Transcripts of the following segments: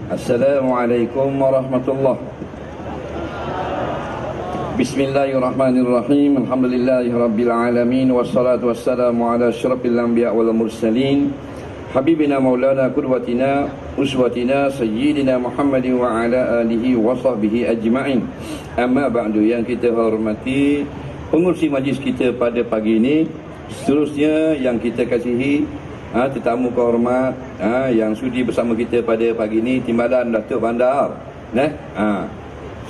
Assalamualaikum warahmatullahi. Bismillahirrahmanirrahim. Alhamdulillahirabbil alamin wassalatu wassalamu ala asyrafil anbiya wal mursalin habibina maulana qudwatina uswatina sayyidina Muhammadin wa ala alihi wa sahbihi ajma'in. Amma ba'du, yang kita hormati pengurusi majlis kita pada pagi ini, seterusnya yang kita kasihi tetamu kehormat yang sudi bersama kita pada pagi ini, Timbalan Datuk Bandar,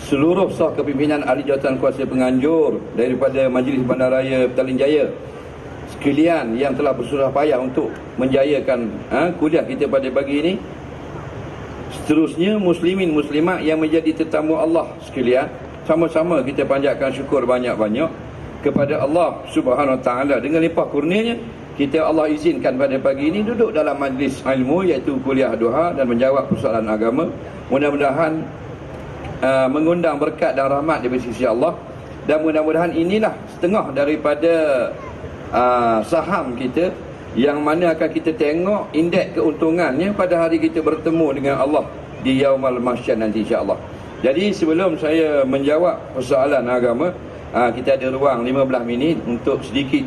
seluruh sah kepimpinan ahli jawatan kuasa penganjur daripada Majlis Bandaraya Petaling Jaya sekalian yang telah bersusah payah untuk menjayakan kuliah kita pada pagi ini. Seterusnya muslimin muslimat yang menjadi tetamu Allah sekalian, sama-sama kita panjatkan syukur banyak-banyak kepada Allah Subhanahu Wa Taala. Dengan limpah kurnianya kita Allah izinkan pada pagi ini duduk dalam majlis ilmu, iaitu kuliah duha dan menjawab persoalan agama. Mudah-mudahan mengundang berkat dan rahmat dari sisi Allah, dan mudah-mudahan inilah setengah daripada saham kita yang mana akan kita tengok indeks keuntungannya pada hari kita bertemu dengan Allah di Yaumul Mahsyar nanti, insya-Allah. Jadi sebelum saya menjawab persoalan agama, kita ada ruang 15 minit untuk sedikit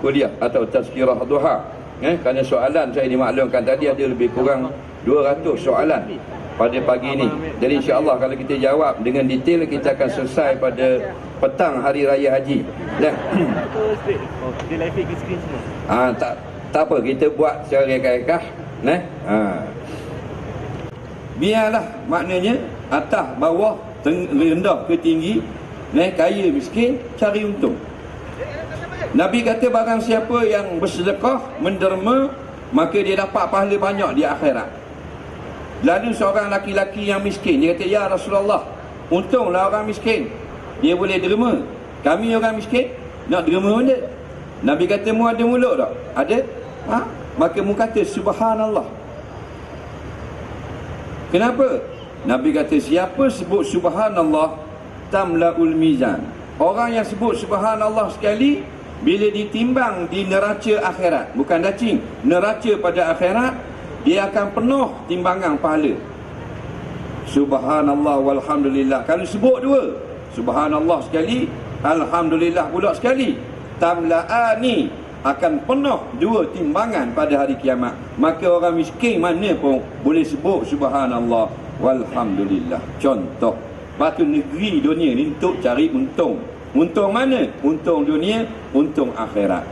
kuliah atau tazkirah duha. Kerana soalan saya dimaklumkan tadi ada lebih kurang 200 soalan pada pagi ini. Jadi insya-Allah kalau kita jawab dengan detail, kita akan selesai pada petang hari raya haji. Dah. Dia live ke skrin semua. Tak apa, kita buat secara reka-reka. Biarlah, maknanya atas bawah, rendah ke tinggi, kaya miskin, cari untung. Nabi kata barang siapa yang bersedekah, menderma, maka dia dapat pahala banyak di akhirat. Lalu seorang laki-laki yang miskin, dia kata, ya Rasulullah, untunglah orang miskin, dia boleh derma. Kami orang miskin nak derma mana? Nabi kata, mu ada mulut tak? Ada? Maka mu kata subhanallah. Kenapa? Nabi kata, siapa sebut subhanallah tamla'ul mizan. Orang yang sebut subhanallah sekali, bila ditimbang di neraca akhirat, bukan dacing, neraca pada akhirat, dia akan penuh timbangan pahala. Subhanallah walhamdulillah. Kalau sebut dua, subhanallah sekali, alhamdulillah pula sekali, tamla'ani, akan penuh dua timbangan pada hari kiamat. Maka orang miskin mana pun boleh sebut subhanallah walhamdulillah. Contoh, batu negeri dunia ni untuk cari untung. Untung mana? Untung dunia, untung akhirat.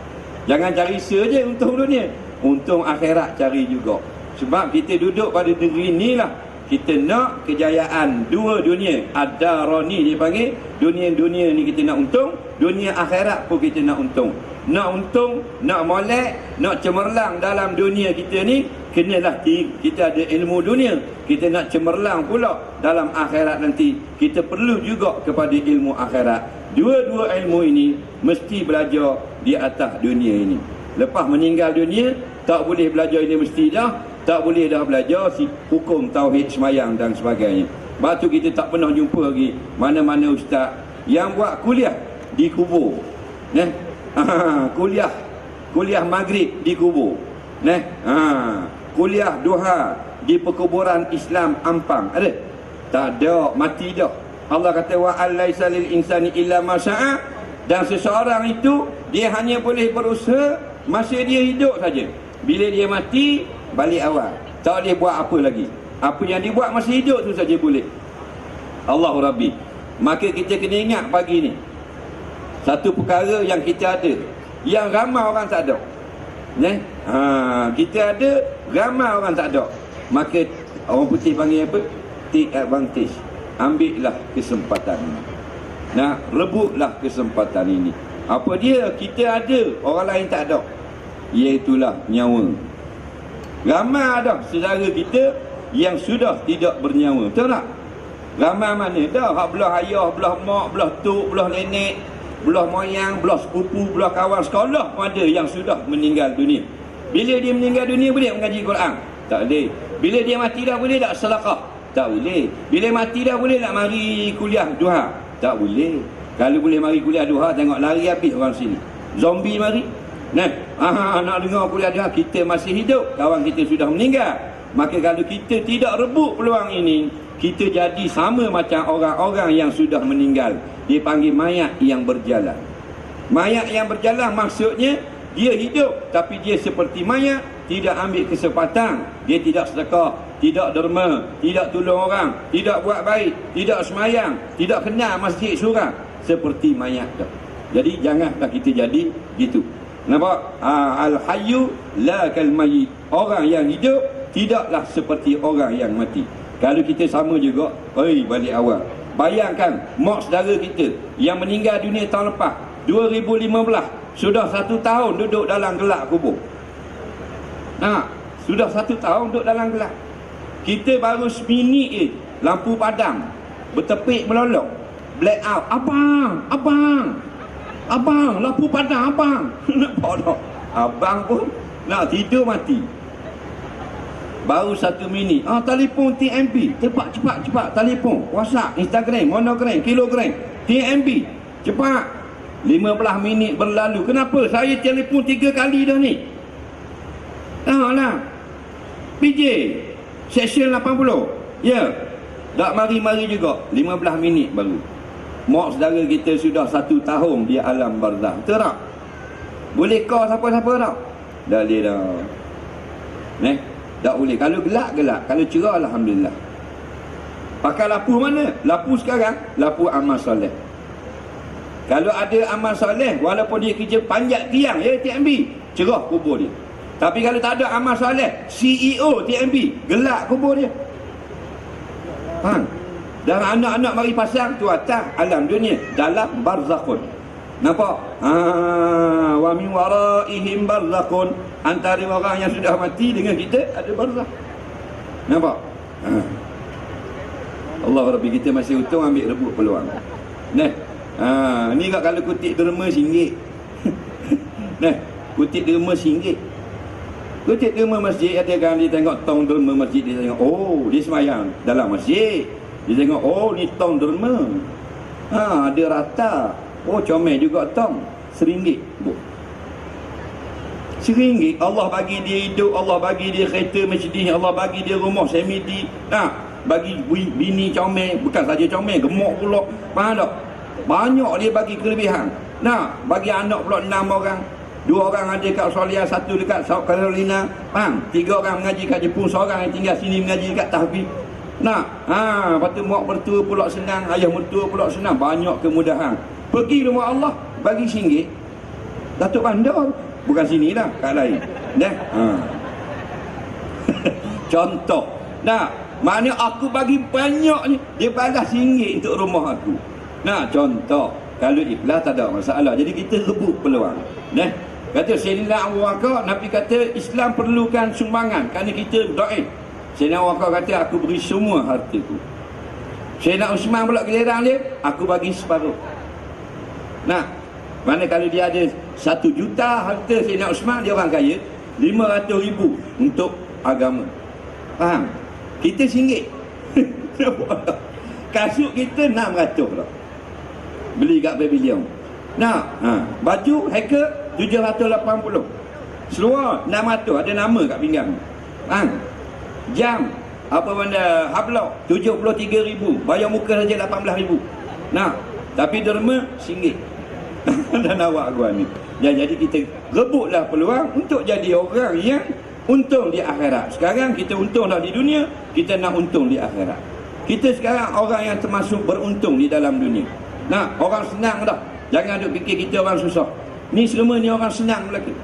Jangan cari saja untung dunia, untung akhirat cari juga. Sebab kita duduk pada negeri inilah kita nak kejayaan dua dunia. Ad-darani dipanggil. Dunia-dunia ni kita nak untung, dunia akhirat pun kita nak untung. Nak untung, nak molek, nak cemerlang dalam dunia kita ni, kenalah kita ada ilmu dunia. Kita nak cemerlang pula dalam akhirat nanti, kita perlu juga kepada ilmu akhirat. Dua-dua ilmu ini mesti belajar di atas dunia ini. Lepas meninggal dunia, tak boleh belajar universiti dah, tak boleh dah belajar hukum tauhid semayang dan sebagainya. Lepas tu kita tak pernah jumpa lagi mana-mana ustaz yang buat kuliah di kubur. Kuliah maghrib di kubur. Kuliah duha di perkuburan Islam Ampang. Ada? Tak ada, mati dah. Allah kata wa alaisa lil insani illa ma syaa, dan seseorang itu dia hanya boleh berusaha masa dia hidup saja. Bila dia mati, balik awal. Tak boleh buat apa lagi. Apa yang dia buat masa hidup tu saja boleh. Allahu Rabbi. Maka kita kena ingat pagi ni satu perkara yang kita ada, yang ramai orang tak ada. Kita ada, ramai orang tak ada. Maka orang putih panggil apa? Take advantage. Ambillah kesempatan ini. Rebutlah kesempatan ini. Apa dia? Kita ada, orang lain tak ada. Iaitulah nyawa. Ramai ada saudara kita yang sudah tidak bernyawa. Betul tak? Ramai mana dah, hak belah ayah, belah mak, belah tok, belah nenek, belah moyang, belah sepupu, belah kawan sekolah pun ada yang sudah meninggal dunia. Bila dia meninggal dunia, boleh mengaji Quran? Tak boleh. Bila dia mati dah, boleh tak sedekah? Tak boleh. Bila mati dah, boleh tak mari kuliah duha? Tak boleh. Kalau boleh mari kuliah duha, tengok lari habis orang sini. Zombie mari. Nak dengar kuliah duha, kita masih hidup, kawan kita sudah meninggal. Maka kalau kita tidak rebut peluang ini, kita jadi sama macam orang-orang yang sudah meninggal. Dia panggil mayat yang berjalan. Mayat yang berjalan maksudnya dia hidup tapi dia seperti mayat, tidak ambil kesempatan. Dia tidak sedekah, tidak derma, tidak tolong orang, tidak buat baik, tidak semayang, tidak kenal masjid surau, seperti mayat tu. Jadi janganlah kita jadi gitu. Nampak? Al-hayyu la kal mayyit. Orang yang hidup tidaklah seperti orang yang mati. Kalau kita sama juga, balik awal. Bayangkan mak saudara kita yang meninggal dunia tahun lepas 2015, sudah 1 tahun duduk dalam gelap kubur. Sudah 1 tahun duduk dalam gelap. Kita baru seminit je lampu padam, bertepik melolong, black out. Abang, lampu padam abang. Nampak tak? Abang pun nak tidur mati. Baru 1 minit. Telefon TMB. Cepat. Telefon, WhatsApp, Instagram, monogram, kilogram, TMB. Cepat. 15 minit berlalu. Kenapa? Saya telefon 3 kali dah ni. Lah. PJ. Section 80. Ya. Tak mari-mari juga. 15 minit baru. Mak saudara kita sudah 1 tahun di alam barzah. Betul tak? Boleh call siapa-siapa tak? Dah boleh dah. Tak boleh. Kalau gelap. Kalau cerah, alhamdulillah. Pakai lampu mana? Lampu sekarang, lampu amal soleh. Kalau ada amal soleh, walaupun dia kerja panjat tiang, TMB, cerah kubur dia. Tapi kalau tak ada amal soleh, CEO TMB, gelap kubur dia. Faham? Dan anak-anak mari pasang tu atas alam dunia, dalam barzakhun. Nampak? Wa min waraihim barzakhun. Antara orang yang sudah mati dengan kita ada barzakh. Nampak? Allah Rabbi, kita masih untung ambil rebut peluang. Ni kat kalau kutip derma RM1. Kutip derma RM1. Kutip derma masjid, ada kan dia tengok tong derma masjid, dia tengok, dia semayang dalam masjid. Dia tengok, ni tong derma. Ada rata. Comel juga tong. RM1. RM1. Allah bagi dia hidup, Allah bagi dia kereta Mercedes, Allah bagi dia rumah semidi. Bagi bini comel, bukan saja comel, gemuk pula. Faham tak? Banyak dia bagi kelebihan. Bagi anak pula 6 orang. 2 orang ada kat Australia, 1 dekat South Carolina. Faham? 3 orang mengaji kat Jepun, seorang yang tinggal sini mengaji kat tahfiz. Lepas tu mak mertua pula senang, ayah mertua pula senang. Banyak kemudahan. Pergi rumah Allah, bagi RM1. Datuk Bandar. Bukan sini lah, kat lain. Contoh. Maknanya aku bagi banyak ni, dia balas RM1 untuk rumah aku. Contoh. Kalau ikhlas tak ada masalah. Jadi kita rebut peluang. Kata Sayyidina Abu Bakar, Nabi kata Islam perlukan sumbangan kerana kita dhaif. Sayyidina Abu Bakar kata aku beri semua hartaku. Sayyidina Uthman pula giliran dia, aku bagi separuh. Mana kalau dia ada 1 juta harta Sayyidina Uthman, dia orang kaya, 500,000 untuk agama. Faham? Kita RM1. Kasut kita 600 lah. Beli kat pavilion. Baju hacker 780. Seluar 600, ada nama kat pinggang. Jam apa benda hablok 73,000, bayar muka saja 18,000. Tapi derma RM1. Dan awak gua ni. Jadi kita rebutlah peluang untuk jadi orang yang untung di akhirat. Sekarang kita untung dah di dunia, kita nak untung di akhirat. Kita sekarang orang yang termasuk beruntung di dalam dunia. Orang senang dah. Jangan duk fikir kita orang susah. Ni semua ni orang senang belaka.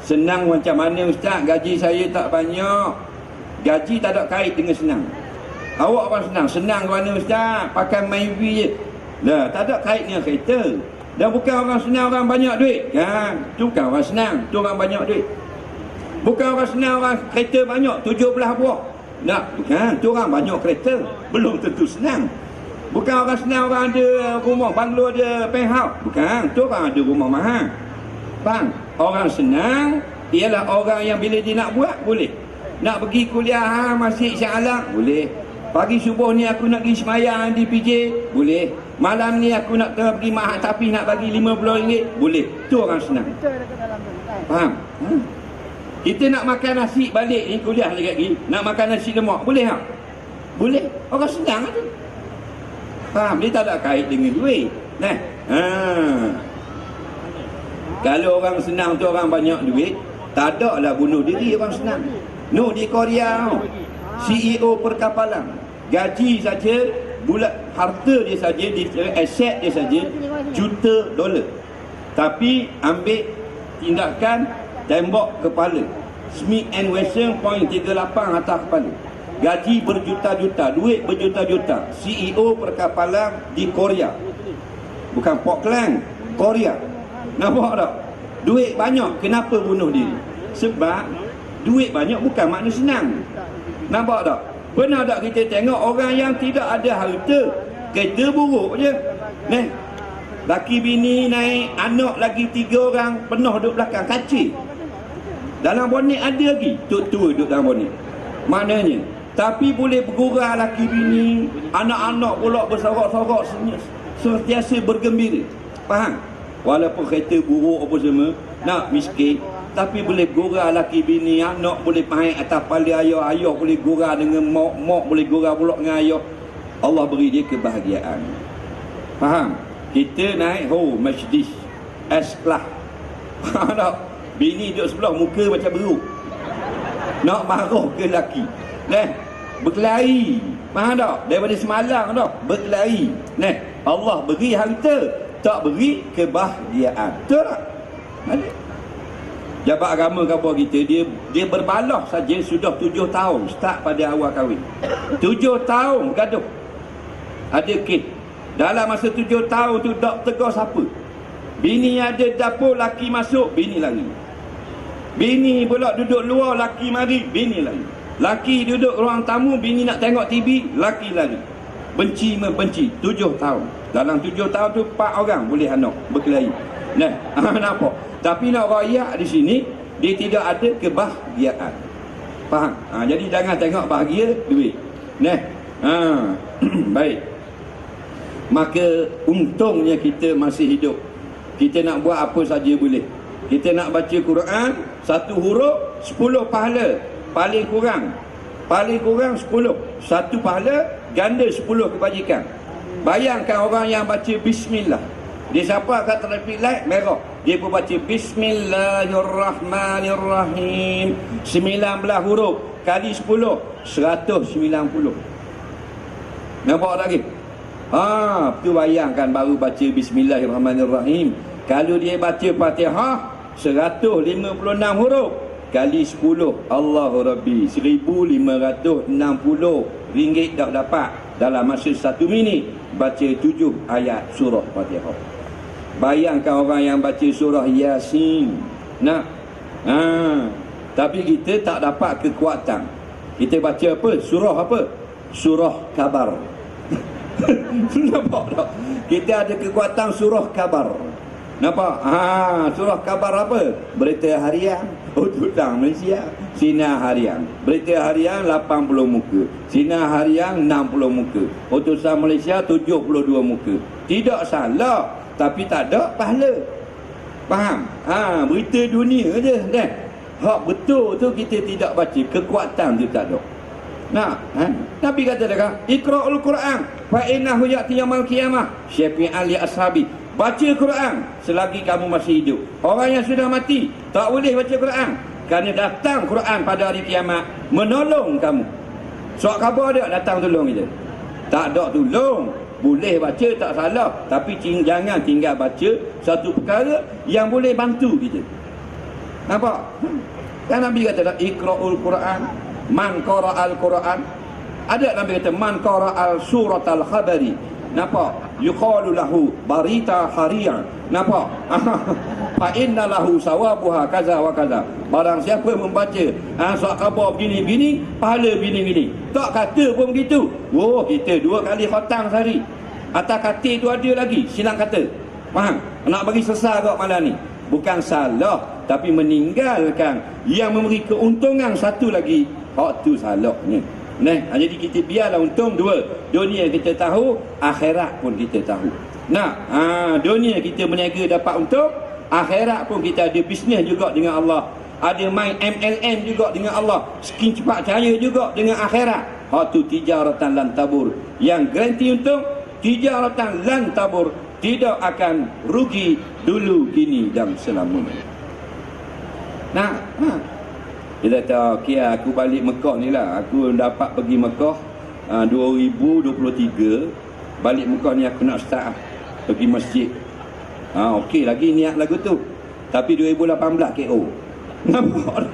Senang macam mana ustaz? Gaji saya tak banyak. Gaji tak ada kait dengan senang. Awak orang senang. Senang ke mana ustaz? Pakai Myvi je. Tak ada kait dengan kereta. Dan bukan orang senang orang banyak duit. Tu bukan orang senang. Tu orang banyak duit. Bukan orang senang orang kereta banyak 17 buah. Bukan. Tu orang banyak kereta. Belum tentu senang. Bukan orang senang orang ada rumah banglo, ada penthouse. Bukan. Tu orang ada rumah mahal. Faham? Orang senang ialah orang yang bila dia nak buat, boleh. Nak pergi kuliah Masjid Shah Alam, boleh. Pagi subuh ni aku nak pergi semayang di PJ, boleh. Malam ni aku nak pergi Mahat Tapi nak bagi RM50, boleh. Tu orang senang. Faham? Kita nak makan nasi balik ni kuliah dekat lagi, nak makan nasi lemak, boleh tak? Boleh. Orang senang tu. Faham? Dia tak ada kait dengan duit. Nah. Kalau orang senang tu orang banyak duit, tak ada lah bunuh diri orang senang. No, di Korea CEO perkapalan, gaji saja bulat, harta dia saja, aset dia saja juta dolar. Tapi ambil tindakan tembok kepala. Smith and Wesson point 38 atas kepala. Gaji berjuta-juta, duit berjuta-juta. CEO perkapalan di Korea. Bukan Portland, Korea. Nampak tak? Duit banyak, kenapa bunuh diri? Sebab duit banyak bukan makna senang. Nampak tak? Pernah tak kita tengok orang yang tidak ada harta, kereta buruk je. Laki bini naik, anak lagi 3 orang, penuh duduk belakang, kacil. Dalam bonet ada lagi, tua-tua duduk dalam bonet. Maknanya, tapi boleh bergurau laki bini, anak-anak pula bersorak-sorak, sentiasa bergembira. Faham? Walaupun kereta buruk apa semua, nak miskin, tapi boleh gurau laki bini, anak boleh main atas kepala ayah, ayah boleh gurau dengan mak, mak boleh gurau pula dengan ayah. Allah beri dia kebahagiaan. Faham? Kita naik Mercedes S-Class. Faham tak? Bini duduk sebelah, muka macam beruk. Nak marah ke laki. Berkelahi. Faham tak? Daripada semalam tak? Berkelahi. Allah beri harta, tak beri kebahagiaan. Betul tak? Jabat agama kabar kita, dia berbalah saja sudah 7 tahun start pada awal kahwin. 7 tahun gaduh. Ada kes. Dalam masa 7 tahun tu tak tegur siapa. Bini ada dapur, laki masuk, bini lari. Bini pula duduk luar, laki mari, bini lari. Laki duduk ruang tamu, bini nak tengok TV, laki lari. Benci membenci. 7 tahun. Dalam 7 tahun tu 4 orang boleh anak berkelahi. Nampak? Tapi nak rakyat di sini, dia tidak ada kebahagiaan. Faham? Jadi jangan tengok bahagia duit. Baik. Maka untungnya kita masih hidup. Kita nak buat apa saja boleh. Kita nak baca Quran, 1 huruf 10 pahala. Paling kurang 10. 1 pahala ganda 10 kebajikan. Bayangkan orang yang baca bismillah. Dia siapa kat traffic light merah, dia pun baca bismillahirrahmanirrahim 19 huruf kali 10 190. Nampak lagi? Tu bayangkan baru baca bismillahirrahmanirrahim. Kalau dia baca Fatihah 156 huruf kali 10 Allahu Rabbi 1560 ringgit dah dapat dalam masa 1 minit baca 7 ayat surah Fatihah. Bayangkan orang yang baca surah Yasin. Tapi kita tak dapat kekuatan. Kita baca apa? Surah apa? Surah Kabar. Nampak tak? Kita ada kekuatan surah Kabar. Nampak? Surah Kabar apa? Berita harian untuk Malaysia. Sinar harian. Berita harian 80 muka. Sinar harian 60 muka. Utusan Malaysia 72 muka. Tidak salah, tapi tak ada pahala. Faham? Berita dunia je. Hak betul tu kita tidak baca. Kekuatan tu tak ada. Nabi kata dekat, Iqra'ul Quran fa innahu ya'ti yaumil qiyamah syafi'an li ashabi. Baca Quran selagi kamu masih hidup. Orang yang sudah mati tak boleh baca Quran, kerana datang Quran pada hari kiamat menolong kamu. Surat khabar dia datang tolong kita. Tak ada tolong, boleh baca tak salah, tapi jangan tinggal baca satu perkara yang boleh bantu kita. Nampak? Kan Nabi kata Iqra'ul Quran man qara'al Quran. Ada Nabi kata man qara'al suratal khabari. Nampak? Yuqalu lahu barita hariyan. Nampak? Fa inna lahu sawabuha kaza wa kaza. Barang siapa membaca surat khabar begini-begini, pahala begini-begini. Tak kata pun begitu. Kita 2 kali khatam sehari. Atas kata tu ada lagi silang kata. Faham? Nak bagi sesal kat malam ni. Bukan salah, tapi meninggalkan yang memberi keuntungan satu lagi, tu salahnya. Jadi kita biarlah untung 2. Dunia kita tahu, akhirat pun kita tahu. Dunia kita berniaga dapat untung, akhirat pun kita ada bisnes juga dengan Allah. ada main MLM juga dengan Allah, skin cepat cahaya juga dengan akhirat. Tu tijaratan lan tabur, yang garanti untuk tijaratan lan tabur, tidak akan rugi dulu, kini dan selamanya. Kita tahu, kira aku balik Mekah ni lah, aku dapat pergi Mekah 2023. Balik Mekah ni aku nak start pergi masjid. Okey lagi niat lagu tu. Tapi 2018 KO. Nampak?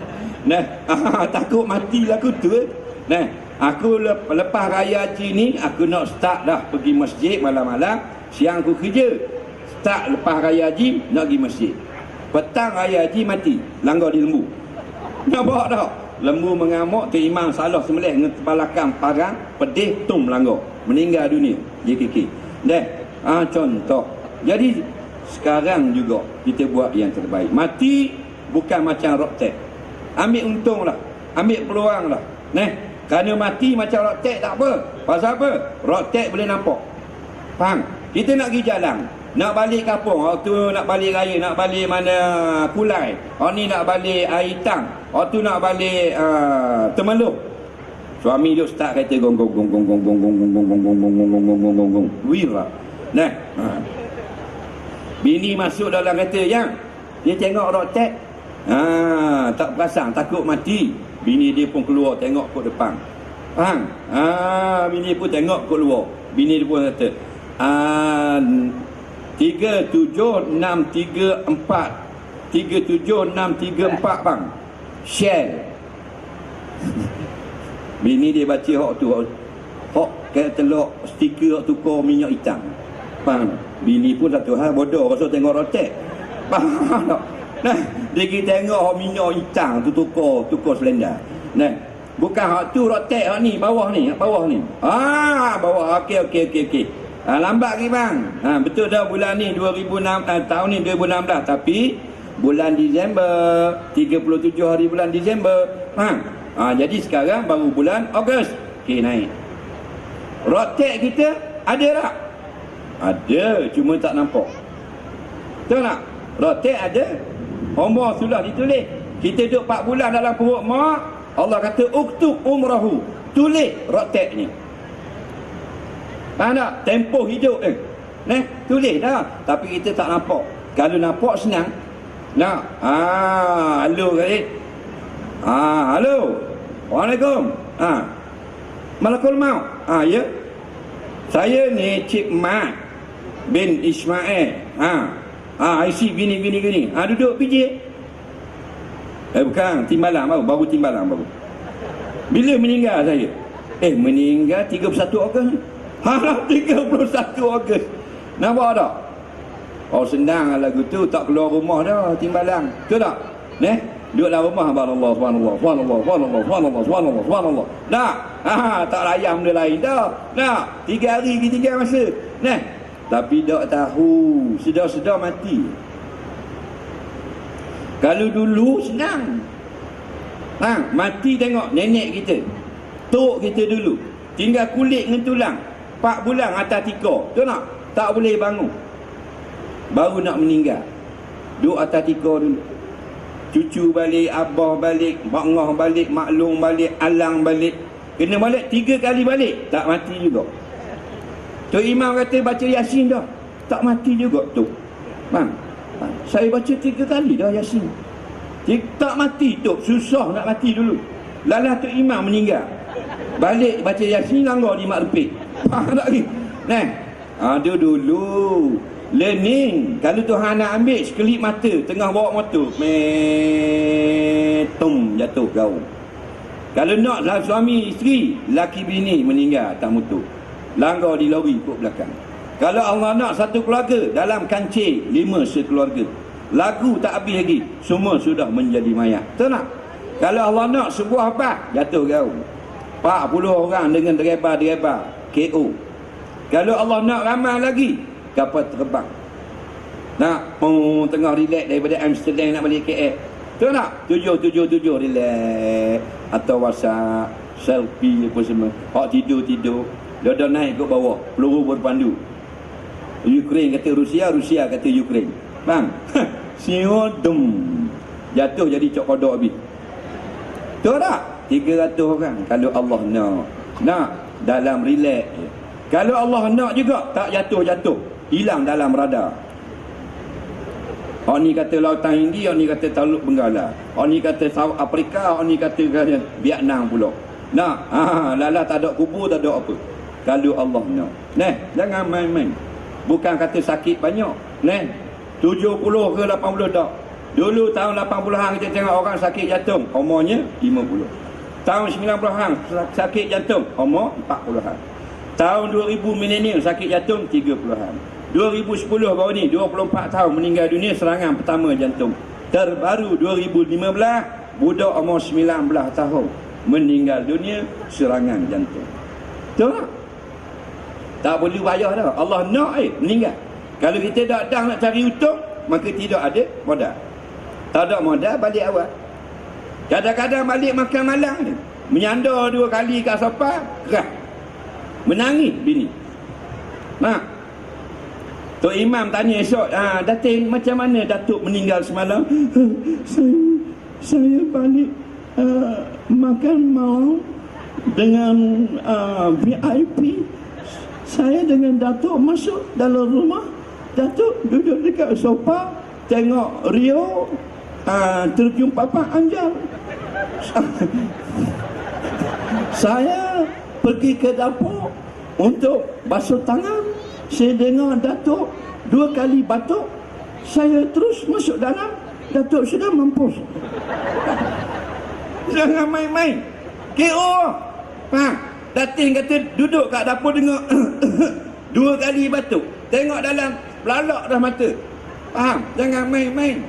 Takut mati lagu tu. Aku lepas raya haji ni, aku nak start dah pergi masjid malam-malam. Siang aku kerja. Start lepas raya haji, nak pergi masjid. Petang raya haji mati, langgar di lembu. Nampak tak? Lembu mengamuk, tu imam salah sembelih dengan balakang parang, pedih, tum langgar, meninggal dunia. JKK. Contoh. Jadi sekarang juga kita buat yang terbaik. Mati bukan macam rocktek. Ambil untung lah, ambil peluang lah. Kerana mati macam rocktek tak apa. Pasal apa? Rocktek boleh nampak. Faham? Kita nak pergi jalan, nak balik kampung, tu nak balik raya, nak balik mana Kulai, ni nak balik Aitang, tu nak balik Temeloh. Suami dia start kereta gong gong gong gong gong gong gong gong gong gong gong gong gong gong gong gong gong. Wira. Bini masuk dalam kereta yang dia tengok rotek. Tak perasan, takut mati. Bini dia pun keluar tengok kat depan. Faham? Bini pun tengok kat luar. Bini dia pun kata 37634 bang. Shell. Bini dia baca hok tu. Hok kayak telok stiker hok tukar minyak hitam. Faham? Bini pun satu hal bodoh rasa tengok rotek. Faham tak? Dia pergi tengok hok minyak hitam tu tukar selendar. Bukan hok tu rotek hok ni, bawah ni. Bawah. Okey. Lambat lagi bang. Betul dah bulan ni 2006, tahun ni 2016, tapi bulan Disember, 37 hari bulan Disember. Jadi sekarang baru bulan Ogos. Okey, naik. Rotek kita ada tak? Ada, cuma tak nampak. Betul tak? Rotek ada. Umrah sudah ditulis. Kita duduk 4 bulan dalam perut mak, Allah kata uktub umrahu, tulis rotek ni. Faham tak? Tempoh hidup tulis dah. Tapi kita tak nampak. Kalau nampak senang. Halo kali. Halo. Waalaikumsalam. Malakul maut. Ya. Saya ni Cik Mat bin Ismail. IC gini. Duduk pijik. Bukan, timbalan baru timbalan baru. Bila meninggal saya? Meninggal 31 Ogos ni. 31 Ogos. Nampak tak? Senang lagu tu, tak keluar rumah dah timbalan. Betul tak? Duduk dalam rumah, subhanallah. Tak layan benda lain dah. 3 hari ke 3 masa. Tapi tak tahu, sedar-sedar mati. Kalau dulu senang. Mati tengok nenek kita, tok kita dulu, tinggal kulit dengan tulang, 4 bulan atas tikar. Betul tak? Tak boleh bangun. Baru nak meninggal, duduk atas tikar dulu. Cucu balik, abah balik, mak ngah balik, maklum balik, alang balik. Kena balik 3 kali balik, tak mati juga. Tok Imam kata baca Yasin dah, tak mati juga tu. Saya baca 3 kali dah Yasin, tak mati tu. Susah nak mati dulu. Lalah Tok Imam meninggal, balik baca Yasin, langgar di mak lepik. Tak lagi. Ada dulu learning. Kalau Tuhan nak ambil sekelip mata, tengah bawa motor, jatuh gaul. Kalau nak lah suami isteri, laki bini meninggal tak mutu, langgar di lori kot belakang. Kalau Allah nak satu keluarga dalam kancing 5 sekeluarga, lagu tak habis lagi, semua sudah menjadi mayat. Betul tak? Kalau Allah nak sebuah bas, jatuh gaul, 40 orang dengan driver KO. Kalau Allah nak ramai lagi, kapal terbang. Tengah relax daripada Amsterdam nak balik KL. Betul tak? 777 relax. Atau WhatsApp, selfie apa semua. Hak tidur. Dah naik ke bawah, peluru berpandu. Ukraine kata Rusia, Rusia kata Ukraine. Bang, siodum. jatuh jadi cok kodok habis. Betul tak? 300 orang. Kalau Allah nak dalam relax je. Kalau Allah nak juga tak jatuh-jatuh, hilang dalam radar. Orang ni kata Lautan Hindi, orang ni kata Teluk Benggala, orang ni kata South Afrika, orang ni kata Vietnam pula. Nak, lala tak ada kubur, tak ada apa. Kalau Allah nak. Jangan main-main. Bukan kata sakit banyak. 70 ke 80 tak. Dulu tahun 80-an kita tengok orang sakit jantung, umurnya 50. Tahun 90-an sakit jantung, umur 40-an. Tahun 2000 milenial sakit jantung 30-an. 2010 baru ni 24 tahun meninggal dunia serangan pertama jantung. Terbaru 2015 budak umur 19 tahun meninggal dunia serangan jantung. Betul tak? Tak boleh bayar dah. Allah nak meninggal. Kalau kita dah nak cari untung, maka tidak ada modal. Tak ada modal, balik awal. Kadang-kadang balik makan malam ni, menyandar 2 kali kat sofa, gerah. Menangis bini. Tok Imam tanya esok, Datin macam mana Datuk meninggal semalam? Saya balik makan malam dengan VIP. Saya dengan Datuk masuk dalam rumah. Datuk duduk dekat sofa, tengok Rio terjun papan anjal. Saya pergi ke dapur untuk basuh tangan. Saya dengar Datuk 2 kali batuk. Saya terus masuk dalam. Datuk sudah mampus. Jangan main-main. KO. Datin kata duduk kat dapur dengar 2 kali batuk. Tengok dalam, lalak dah mata. Faham? Jangan main-main.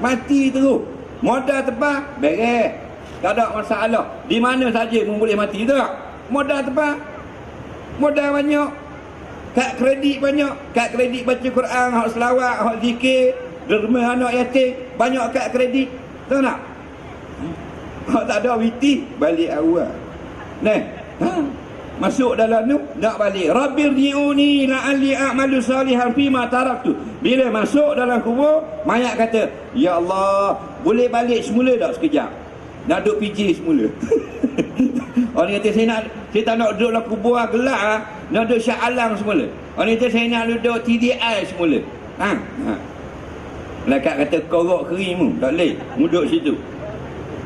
Mati terus. Modal tebal, beres. Tak ada masalah. Di mana saja pun boleh mati, tak? Modal tebal, modal banyak, kad kredit banyak, kad kredit baca Quran, hak selawat, hak zikir, derma anak yatim, banyak kad kredit. Tahu tak? Hak tak ada witi, balik awal. Masuk dalam tu, nak balik. Rabbirji'uni la'alli a'malu salihan fima taraktu. Bila masuk dalam kubur, mayat kata, ya Allah, boleh balik semula tak sekejap? Nak duduk PJ semula. Orang kata saya tak nak duduk dalam kubur gelap, nak duduk Syah Alam semula. Orang kata saya nak duduk TDI semula. Malaikat kata korok kerimu, tak boleh, mu duduk situ.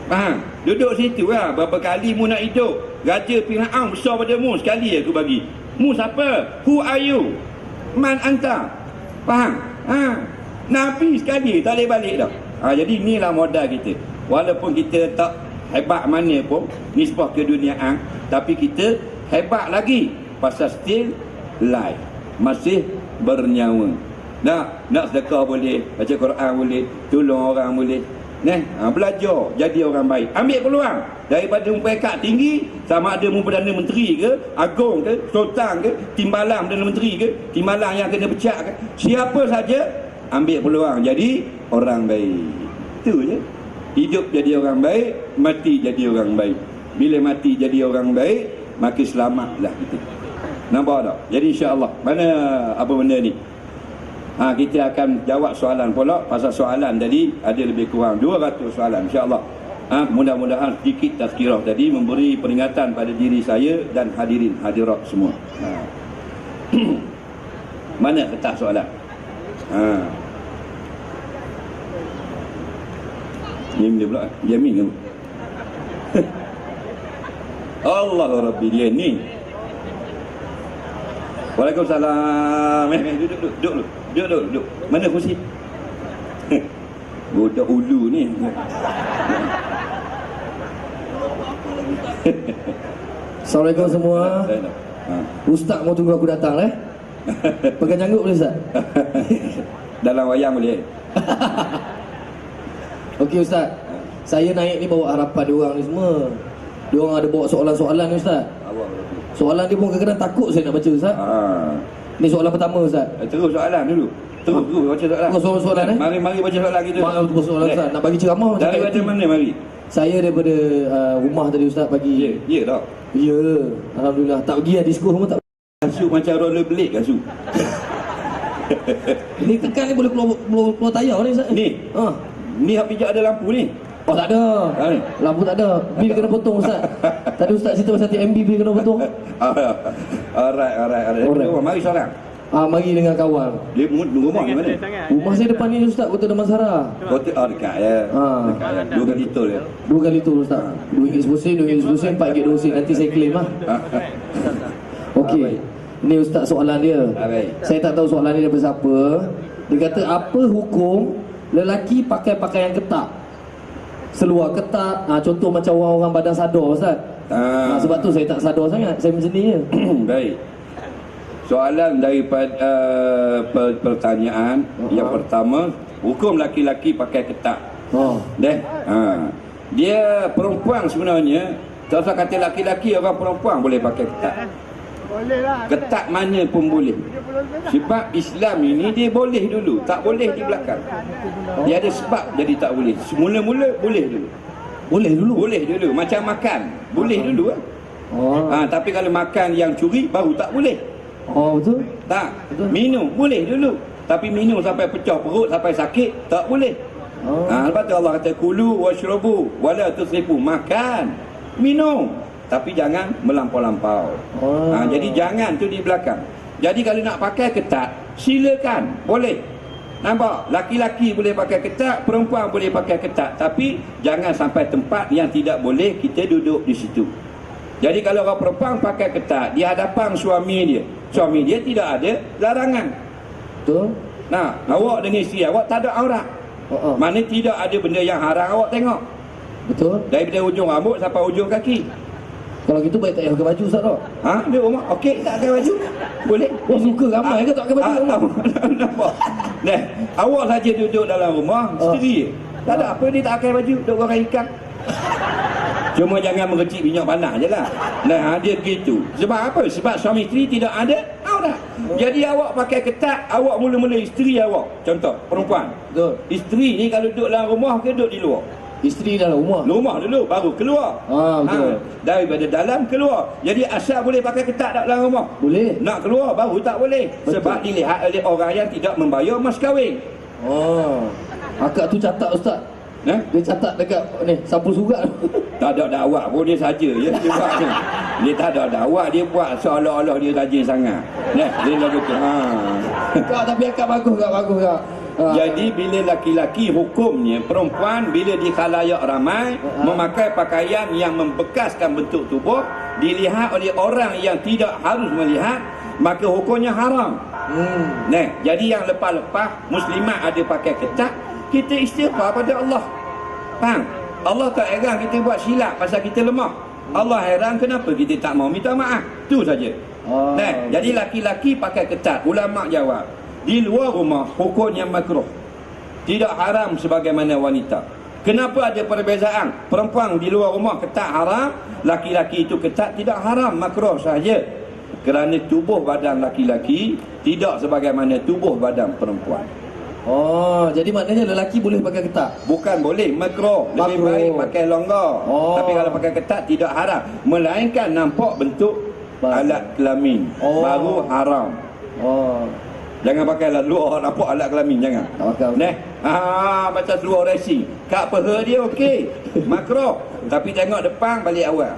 Faham? Duduk situ lah. Berapa kali mu nak hidup, Raja Fir'aun besar pada mu, sekali aku bagi. Mu siapa? Who are you? Man anta? Faham? Nabi sekali, tak boleh balik dah. Jadi inilah modal kita. Walaupun kita tak hebat mana pun nisbah ke duniaan, tapi kita hebat lagi pasal still life, masih bernyawa. Nak sedekah boleh, baca Quran boleh, tolong orang boleh. Belajar jadi orang baik. Ambil peluang daripada peringkat tinggi, sama ada Perdana Menteri ke, Agong ke, Sultan ke, Timbalan Perdana Menteri ke, Timbalan yang kena pecat ke, siapa saja, ambil peluang jadi orang baik. Itu je. Hidup jadi orang baik, mati jadi orang baik. Bila mati jadi orang baik, maka selamatlah kita. Nampak tak? Jadi insya-Allah, mana apa benda ni? Kita akan jawab soalan pula. Pasal soalan tadi ada lebih kurang 200 soalan, insya-Allah. Mudah-mudahan sedikit tazkirah tadi memberi peringatan pada diri saya dan hadirin hadirat semua. Mana kertas soalan? Yamin dia pula. Yamin kamu. Allah Rabbi, dia ni. Waalaikumsalam. Duduk. Mana kursi? Budak ulu ni. Assalamualaikum semua. Ustaz mau tunggu aku datang Pegang janggut boleh Ustaz? Dalam wayang boleh. Okey Ustaz, saya naik ni bawa harapan diorang ni semua. Diorang ada bawa soalan-soalan ni Ustaz. Soalan dia pun kadang-kadang takut saya nak baca Ustaz. Ni soalan pertama Ustaz. Terus soalan dulu. Terus baca soalan. Terus soalan Mari baca soalan kita. Terus soalan Ustaz. Nak bagi ceramah macam dari macam mana mari? Saya daripada rumah tadi Ustaz pagi. Ya tak? Ya, alhamdulillah. Tak pergi disco semua tak. Kasut macam rollerblade kasut. Ini tekan ni boleh keluar tayar ni Ustaz. Ni. Ni hak pijak ada lampu ni. Oh tak ada. Lampu tak ada. Bil kena potong Ustaz. Tadi Ustaz cerita pasal TMB bil kena potong. Alright. Mari seorang. Mari dengan kawan. Rumah di mana? Rumah saya depan ni Ustaz, Kota Damansara. Dekat ya. Dekat ya. 2 kali tol ya. 2 kali tol Ustaz. RM2.10, RM2.10, RM4.10. Nanti saya claim lah. Okey. Ini Ustaz soalan dia. Saya tak tahu soalan dia daripada siapa. Dia kata apa hukum lelaki pakai pakaian ketat? Seluar ketat. Contoh macam orang-orang badan sadar Ustaz. Sebab tu saya tak sadar sangat. Saya macam ni je. Baik. Soalan daripada pertanyaan yang pertama, hukum laki-laki pakai ketat. Dia perempuan sebenarnya, tak usah kata laki-laki, orang perempuan boleh pakai ketat. Boleh lah. Ketat mana pun boleh. Sebab Islam ini dia boleh dulu, tak boleh di belakang. Dia ada sebab jadi tak boleh. Mula-mula boleh dulu. Boleh dulu. Macam makan, boleh dulu lah. Tapi kalau makan yang curi baru tak boleh. Betul? Tak. Minum boleh dulu. Tapi minum sampai pecah perut, sampai sakit, tak boleh. Lepas tu Allah kata kulu washrabu wala tusrifu. Makan, minum, tapi jangan melampau-lampau. Jadi jangan tu di belakang. Jadi kalau nak pakai ketat, silakan, boleh. Nampak? Laki-laki boleh pakai ketat, perempuan boleh pakai ketat. Tapi jangan sampai tempat yang tidak boleh kita duduk di situ. Jadi kalau orang perempuan pakai ketat di hadapan suami dia tidak ada larangan. Betul? Nah, awak dengan isteri awak tak ada aurat. Mana tidak ada benda yang haram awak tengok. Betul? Daripada ujung rambut sampai ujung kaki. Kalau gitu baik tak payah pakai baju Ustaz tak? Dia rumah okey tak pakai baju? Boleh. Suka ramai ke tak pakai baju? Nampak. Nah, awak saja duduk dalam rumah isteri. Tak ada apa dia tak pakai baju, duduk goreng ikan. Cuma jangan merecik minyak panas je lah. Nah, dia begitu. Sebab apa? Sebab suami isteri tidak ada aurat. Jadi awak pakai ketat, awak mula-mula isteri awak. Contoh, perempuan. Betul. Isteri ni kalau duduk dalam rumah ke duduk di luar? Isteri dalam rumah. Rumah dulu, baru keluar. Betul. Daripada dalam keluar. Jadi asal boleh pakai ketat tak dalam rumah? Boleh. Nak keluar baru tak boleh. Betul. Sebab dilihat oleh orang yang tidak membayar mas kahwin. Akak tu catat Ustaz. Dia catat dekat ni sampul surat. Tak ada dakwah pun dia saja je dia buat ni. Dia tak ada dakwah, dia buat seolah-olah dia rajin sangat. Dia lagu tu. Kak tapi akak bagus kak. Jadi bila laki-laki hukumnya perempuan bila di khalayak ramai memakai pakaian yang membekaskan bentuk tubuh dilihat oleh orang yang tidak harus melihat, maka hukumnya haram. Jadi yang lepas-lepas muslimat ada pakai ketat, kita istighfar pada Allah. Faham? Allah tak heran kita buat silap pasal kita lemah. Allah heran kenapa kita tak mau minta maaf. Tu saja. Jadi laki-laki pakai ketat. Ulama jawab, di luar rumah hukumnya makruh. Tidak haram sebagaimana wanita. Kenapa ada perbezaan? Perempuan di luar rumah ketat haram, laki-laki itu ketat tidak haram, makruh sahaja. Kerana tubuh badan laki-laki tidak sebagaimana tubuh badan perempuan. Jadi maknanya lelaki boleh pakai ketat? Bukan boleh, makruh. Lebih baik pakai longgar. Tapi kalau pakai ketat tidak haram, melainkan nampak bentuk alat kelamin, baru haram. Jangan pakai alat luar nampak alat kelamin, jangan. Macam seluar racing, kat peha dia okey, makruh. Tapi tengok depan balik awal.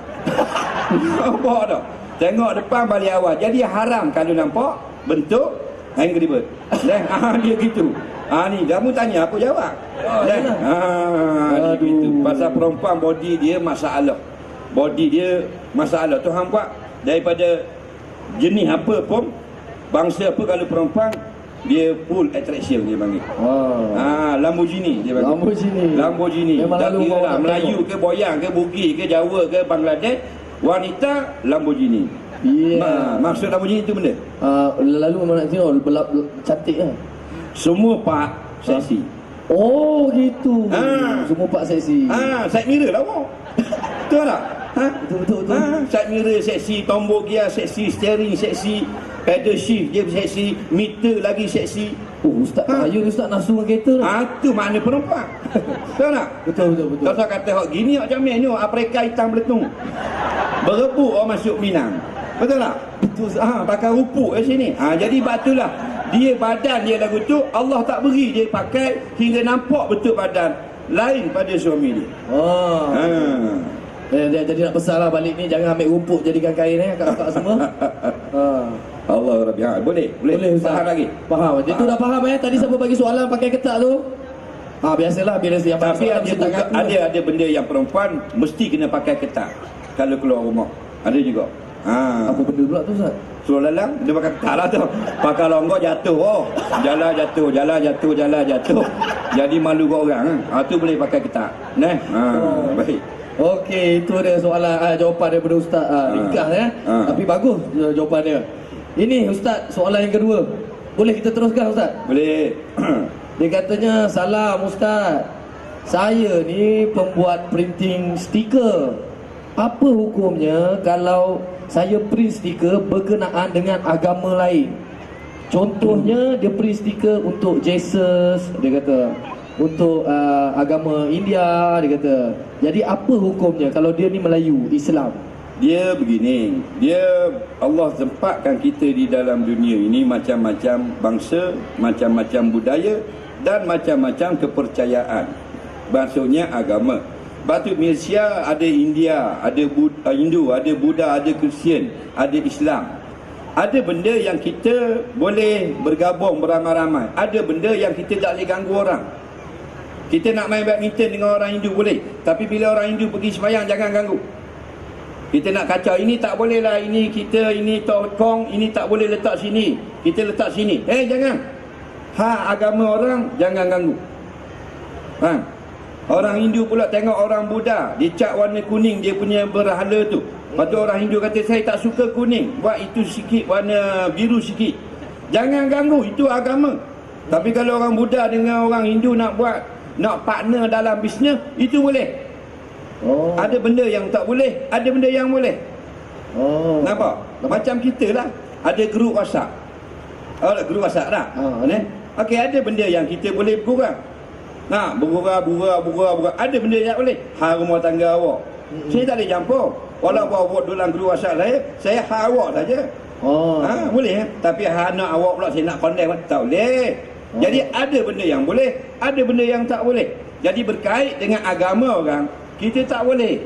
Nampak tak? Tengok depan balik awal. Jadi haram kalau nampak bentuk Angry Bird. Dia gitu. Ni kamu tanya aku jawab. Gitu. Pasal perempuan body dia masalah. Body dia masalah. Tuhan buat daripada jenis apa pun, bangsa apa, kalau perempuan dia full attraction dia panggil. Lamborghini dia panggil. Lamborghini. Tak kira lah Melayu ke, Boyang ke, Bugis ke, Jawa ke, Bangladesh, wanita Lamborghini. Maksud Lamborghini itu benda. Lalu memang nak tengok cantik lah. Semua part seksi. Gitu. Semua part seksi. Side mirror lah awak. Betul tak? Betul. Side mirror seksi, tombol gear seksi, steering seksi, pedal shift dia seksi, meter lagi seksi. Ustaz bahaya Ustaz nafsu dengan kereta lah. Tu makna perempuan. Betul tak? Betul. Tak usah kata hok gini hok jamin ni Afrika hitam beletung. Berebut orang masuk Minang. Betul tak? Betul. Pakai rupuk kat sini. Jadi batulah dia badan dia lagu tu Allah tak beri dia pakai hingga nampak bentuk badan. lain pada suami dia. Oh. Dia jadi nak besar lah balik ni, jangan ambil rumput jadikan kain kakak semua. Allah Rabbi. Boleh Ustaz. faham lagi? Faham. Dia tu dah faham tadi siapa bagi soalan pakai ketat tu. Biasalah bila siap Tapi ada benda yang perempuan mesti kena pakai ketat kalau keluar rumah. Ada juga. Apa benda pula tu Ustaz? Suruh lalang dia pakai ketat lah tu. Pakai longgok jatuh. Jalan jatuh. Jadi malu kat orang. Tu boleh pakai ketat. Baik. Okey, itu dia soalan jawapan daripada Ustaz. Ringkas tapi bagus jawapan dia. Ini Ustaz, soalan yang kedua. Boleh kita teruskan Ustaz? Boleh. Dia katanya, salam Ustaz, saya ni pembuat printing stiker. Apa hukumnya kalau saya print stiker berkenaan dengan agama lain? Contohnya dia print stiker untuk Jesus, dia kata, untuk agama India, dia kata. Jadi apa hukumnya kalau dia ni Melayu, Islam? Dia begini, Allah tempatkan kita di dalam dunia ini macam-macam bangsa, macam-macam budaya dan macam-macam kepercayaan. Maksudnya agama. Batu Malaysia ada India, ada Hindu, ada Buddha, ada Kristian, ada Islam. Ada benda yang kita boleh bergabung beramai-ramai. Ada benda yang kita tak boleh ganggu orang. Kita nak main badminton dengan orang Hindu boleh, tapi bila orang Hindu pergi sembahyang jangan ganggu. Kita nak kacau, ini tak boleh lah, ini kita, ini tokong, ini tak boleh letak sini, kita letak sini. Jangan. Agama orang jangan ganggu. Orang Hindu pula tengok orang Buddha, dia cat warna kuning dia punya berhala tu. Lepas tu orang Hindu kata, saya tak suka kuning, buat itu sikit warna biru sikit. Jangan ganggu, itu agama. Tapi kalau orang Buddha dengan orang Hindu nak partner dalam bisnes, itu boleh. Ada benda yang tak boleh, ada benda yang boleh. Nampak? Macam kita lah, ada grup WhatsApp. Grup WhatsApp dah. Okey, ada benda yang kita boleh bergurau. Bergurau. Ada benda yang boleh. Rumah tangga awak, saya tak boleh campur. Walaupun awak dalam grup WhatsApp saya awak saja. Boleh. Tapi anak awak pula saya nak condemn, tak boleh. Jadi ada benda yang boleh, ada benda yang tak boleh. Jadi berkait dengan agama orang, kita tak boleh.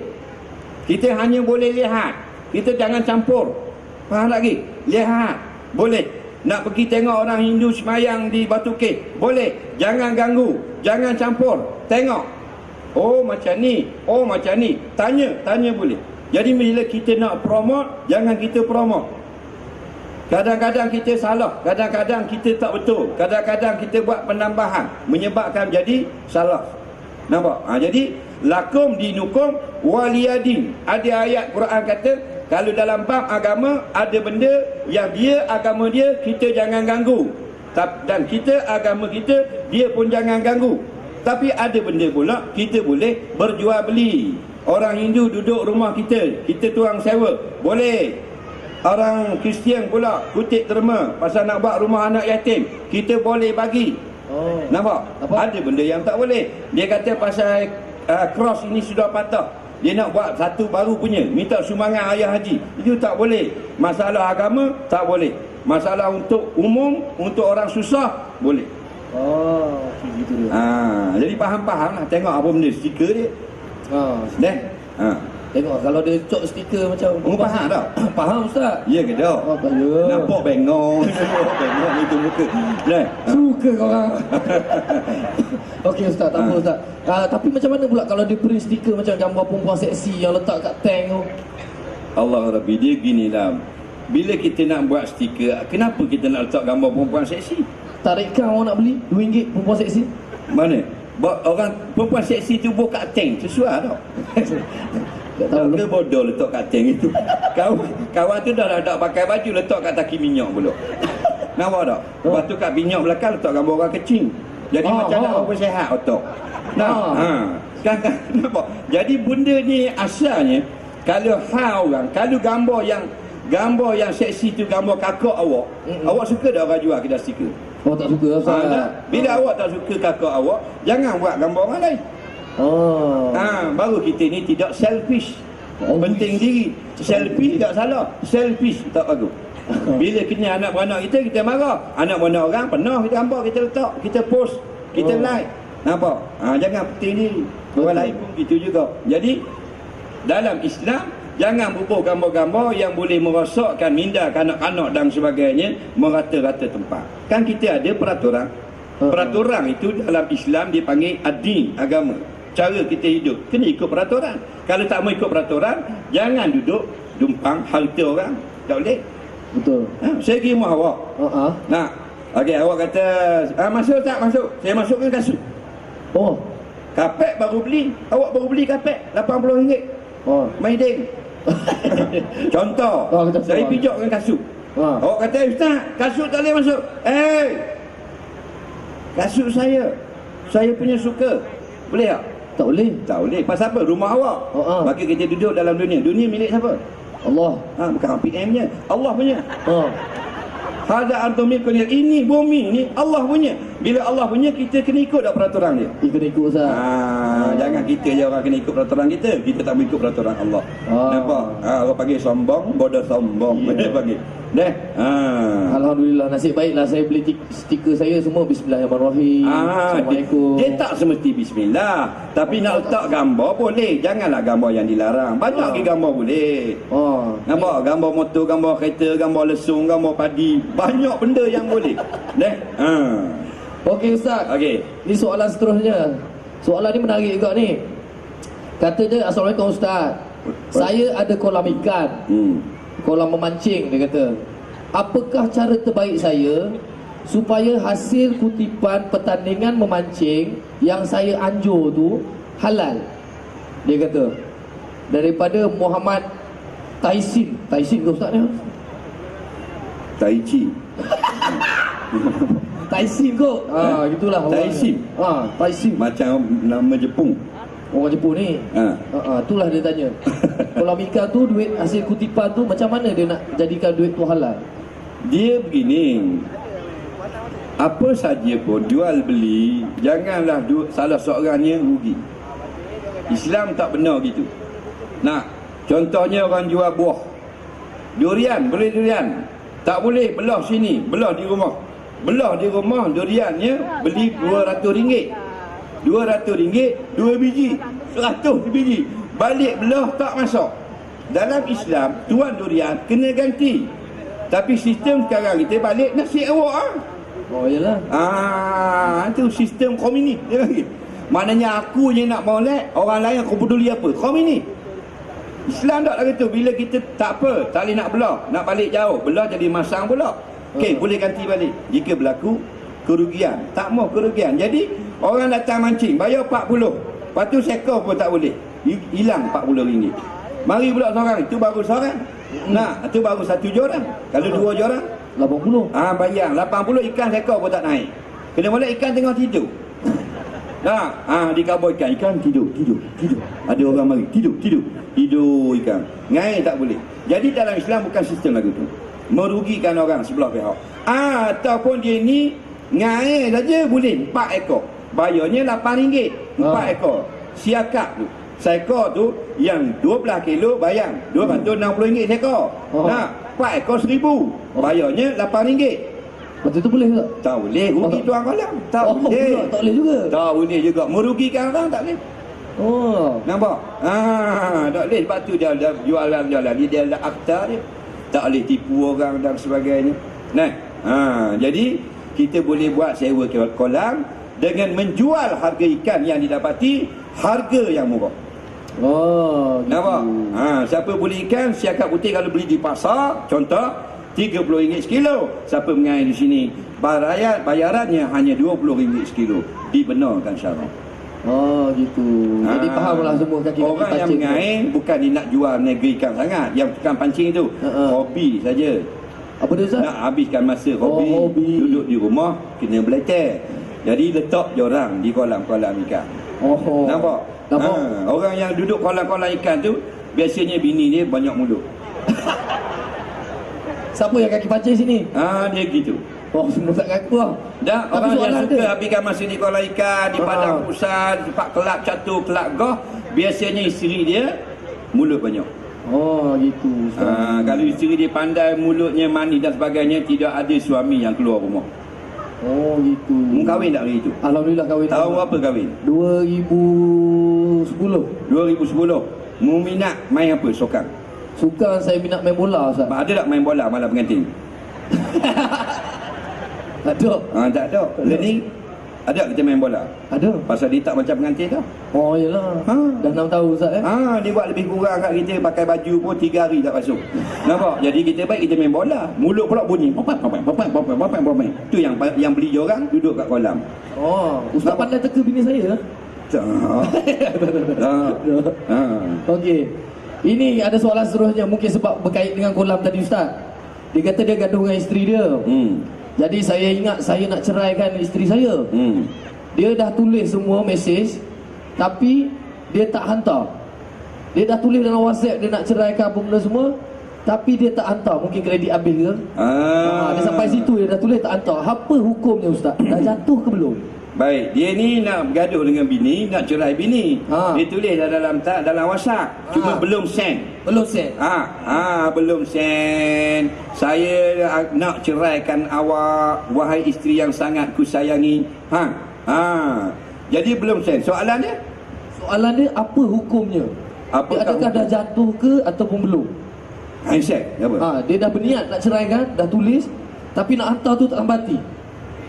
Kita hanya boleh lihat. Kita jangan campur. Faham lagi? Lihat. Boleh. Nak pergi tengok orang Hindu semayang di Batu Keh, boleh. Jangan ganggu, jangan campur. Tengok. Macam ni. Macam ni. Tanya boleh. Jadi bila kita nak promote, jangan kita promote. Kadang-kadang kita salah, kadang-kadang kita tak betul, kadang-kadang kita buat penambahan menyebabkan jadi salah. Nampak? Jadi lakum dinukum waliyadin. Ada ayat Quran kata, kalau dalam bab agama ada benda yang dia agama dia kita jangan ganggu, dan kita agama kita dia pun jangan ganggu. Tapi ada benda pula kita boleh berjual beli. Orang Hindu duduk rumah kita tuang sewa, boleh. Orang Kristian pula kutip derma pasal nak buat rumah anak yatim, kita boleh bagi. Nampak? Ada benda yang tak boleh. Dia kata pasal cross ini sudah patah, dia nak buat satu baru punya, minta sumbangan ayah haji, itu tak boleh. Masalah agama tak boleh. Masalah untuk umum, untuk orang susah boleh. Gitu dia. Jadi faham-faham lah. Tengok apa benda stiker dia. Tengok kalau dia cok stiker macam faham tak? Faham Ustaz? Ya ke tak? Nampak bengong. Bengong itu muka. Suka korang. Okey Ustaz, tak apa Ustaz. Tapi macam mana pula kalau dia print stiker macam gambar perempuan seksi yang letak kat tank tu? Allah Rabbi, dia ginilah. Bila kita nak buat stiker, kenapa kita nak letak gambar perempuan seksi? Tarikan orang nak beli RM2 perempuan seksi. Mana? Orang perempuan seksi tu buka kat tank, sesuai tak? Tak tahu ke bodoh letak kat tank itu. Kawan tu dah pakai baju letak kat taki minyak pula. Nampak tak? Lepas tu kat minyak belakang letak gambar orang kecil. Jadi macam nak orang sihat otak. Kan nampak? Jadi benda ni asalnya kalau orang, kalau gambar yang seksi tu gambar kakak awak, awak suka tak orang jual kita stiker? Tak suka Ustaz. Bila awak tak suka kakak awak, jangan buat gambar orang lain. Baru kita ni tidak selfish. Penting diri. Selfish tak salah, selfish tak bagus. Bila kena anak beranak kita marah. Anak beranak orang penuh kita gambar, kita letak, kita post, kita like. Nampak? Jangan penting ni. Orang lain pun gitu juga. Jadi dalam Islam jangan bubuh gambar-gambar yang boleh merosakkan minda kanak-kanak dan sebagainya, merata-rata tempat. Kan kita ada peraturan. Peraturan itu dalam Islam dipanggil ad-din, agama. Cara kita hidup kena ikut peraturan. Kalau tak mau ikut peraturan, jangan duduk dumpang harta orang. Tak boleh. Betul. Saya pergi rumah awak. Nah, okey, awak kata, masuk tak masuk? Saya masukkan kasut. Oh. Kapek baru beli. Awak baru beli kapek RM80. Oh. Maiding. Contoh, saya pijak dengan kasut. Awak kata, Ustaz, kasut tak boleh masuk. Kasut saya punya suka. Boleh tak? Tak boleh. Tak boleh. Pasal apa? Rumah awak. Maka kita duduk dalam dunia. Dunia milik siapa? Allah. Bukan PM-nya. Allah punya. Hadza antumikun, ini bumi ni Allah punya. Bila Allah punya, kita kena ikut dah peraturan dia. Kena ikut, Ustaz. Jangan kita je orang kena ikut peraturan kita. Kita tak mau ikut peraturan Allah. Nampak? Orang panggil sombong, bodoh sombong. Dia panggil. Alhamdulillah, nasib baiklah saya beli stiker saya semua Bismillahirrahmanirrahim. Assalamualaikum. Dia tak semesti bismillah, tapi nak letak gambar boleh. Janganlah gambar yang dilarang. Banyak lagi gambar boleh. Nampak? Gambar motor, gambar kereta, gambar lesung, gambar padi. Banyak benda yang boleh. Okey, Ustaz. Okey. Ni soalan seterusnya. Soalan ni menarik juga ni. Kata dia, Assalamualaikum Ustaz. Saya ada kolam ikan. Kolam memancing, dia kata. Apakah cara terbaik saya supaya hasil kutipan pertandingan memancing yang saya anjur tu halal? Dia kata. Daripada Muhammad Taisin. Taisin ke Ustaz ni? Tai Chi. Taisin kot. Gitulah. Taisin. Taisin. Macam nama Jepun. Orang Jepun ni. Itulah dia tanya. Kolam ikan tu, duit hasil kutipan tu, macam mana dia nak jadikan duit tu halal? Dia begini. Apa saja pun jual beli, janganlah salah seorangnya rugi. Islam tak benar gitu. Nah, contohnya orang jual buah. Durian, boleh durian. Tak boleh belah sini, belah di rumah. Belah di rumah duriannya beli RM200. RM200, 2 biji, 100 biji. Balik belah tak masuk. Dalam Islam, tuan durian kena ganti. Tapi sistem sekarang kita balik nasi awak. Oh, iyalah. Itu sistem komunis dia bagi. Maknanya aku je nak molek, orang lain aku peduli apa? Komunis. Islam tak lagi tu. Bila kita tak apa, tak boleh nak belah, nak balik jauh, belah jadi masang pula. Okey, boleh ganti balik. Jika berlaku kerugian, tak mau kerugian. Jadi orang datang mancing bayar 40. Lepas tu seekor pun tak boleh. Hilang RM40. Mari pula seorang, itu baru seorang. Itu baru satu joran. Kalau 2 joran 80. bayar 80, ikan seekor pun tak naik. Kena boleh ikan tengah tidur. Dikabur ikan tidur. Ada orang mari tidur ikan. Ngai tak boleh. Jadi dalam Islam bukan sistem lagu tu. Merugikan orang sebelah pihak. Ataupun dia ni ngai saja boleh 4 ekor. Bayarnya RM8. 4 ekor. Siakap tu. Seekor tu yang 12 kilo bayang RM260 seekor. 4 ekor RM1,000. Bayarnya RM8. Betul tu boleh tak? Tak boleh. Rugi tuan kolam. Tak boleh. Tak boleh juga. Tak boleh juga. Merugikan orang tak boleh. Nampak? Tak boleh. Sebab tu dia jualan. Dia ada akta dia. Tak boleh tipu orang dan sebagainya. Jadi kita boleh buat sewa kolam dengan menjual harga ikan yang didapati harga yang murah. Gitu. Nampak? Siapa beli ikan siakap putih kalau beli di pasar, contoh RM30 sekilo. Siapa mengair di sini, bayarannya hanya RM20 sekilo. Dibenarkan syarak. Gitu. Jadi fahamlah semua kaki-kaki orang pancing. Yang mengair bukan dia nak jual negeri ikan sangat. Yang tukang pancing itu hobi saja. Apa dia, Ustaz? Nak habiskan masa hobi. Duduk di rumah kena belajar. Jadi letak jorang di kolam-kolam ikan. Nampak? Orang yang duduk kolam-kolam ikan tu biasanya bini dia banyak mulut. Siapa yang kaki pancing sini? Dia gitu. Semua tak ngaku lah. Orang yang suka habiskan masa di kolam ikan, di padang pusat, tempat kelab catur, kelab goh, biasanya isteri dia mulut banyak. Gitu. Kalau isteri dia pandai, mulutnya manis dan sebagainya, tidak ada suami yang keluar rumah. Oh gitu. Kahwin tak hari itu? Alhamdulillah kahwin. Tahun berapa kahwin? 2010. 2010. Mu minat main apa? Sokang? Suka saya minat main bola, Ustaz. Ada tak main bola malam pengantin? Tak ada. Tak ada. Learning ada kita main bola. Ada. Pasal dia tak macam pengantin tau. Oh iyalah. Dah 6 tahun Ustaz Dia buat lebih kurang kat kita, pakai baju pun 3 hari tak basuh. Nampak? Jadi kita baik kita main bola. Mulut pula bunyi. Papai. Tu yang beli dia orang duduk kat kolam. Oh, Ustaz pandai teka bini saya. Okey. Ini ada soalan seterusnya, mungkin sebab berkait dengan kolam tadi Ustaz. Dia kata dia gaduh dengan isteri dia. Jadi saya ingat saya nak ceraikan isteri saya. Dia dah tulis semua mesej, tapi dia tak hantar. Dia dah tulis dalam WhatsApp dia nak ceraikan apa benda semua, tapi dia tak hantar. Mungkin kredit habis ke? Dia sampai situ dia dah tulis tak hantar. Apa hukumnya Ustaz? Dah jatuh ke belum? Baik, dia ni nak bergaduh dengan bini, nak cerai bini. Dia tulis dalam WhatsApp, cuma belum send. Belum send. Belum send. Saya nak ceraikan awak, wahai isteri yang sangat kusayangi. Jadi belum send. Soalan dia apa hukumnya? Adakah dah jatuh ke ataupun belum? Handshake apa? Dia dah berniat nak ceraikan, dah tulis, tapi nak hantar tu tak mati.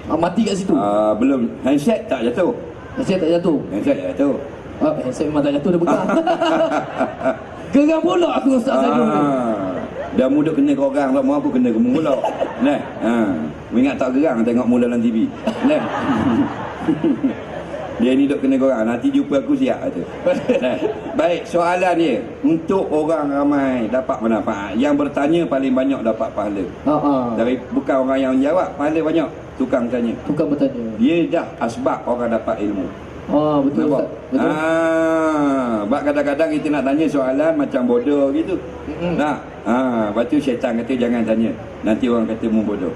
Mati kat situ. Belum. Handshake tak jatuh. Handshake tak jatuh. Handshake memang tak jatuh, dia pegang. Geram pula aku Ustaz Zaidul ni. Dah muda kena ke orang, tak mau aku kena ke mu pula. Nah. Ingat tak gerang tengok mu dalam TV. Nah. Dia ni duk kena korang, nanti jumpa aku siap tu. Baik, soalan dia untuk orang ramai dapat manfaat. Yang bertanya paling banyak dapat pahala. Dari bukan orang yang jawab, pahala banyak. Tukang tanya. Tukang bertanya. Dia dah asbab orang dapat ilmu. Betul Ustaz. Betul. Sebab kadang-kadang kita nak tanya soalan macam bodoh gitu. Lepas tu syaitan kata jangan tanya. Nanti orang kata mu bodoh.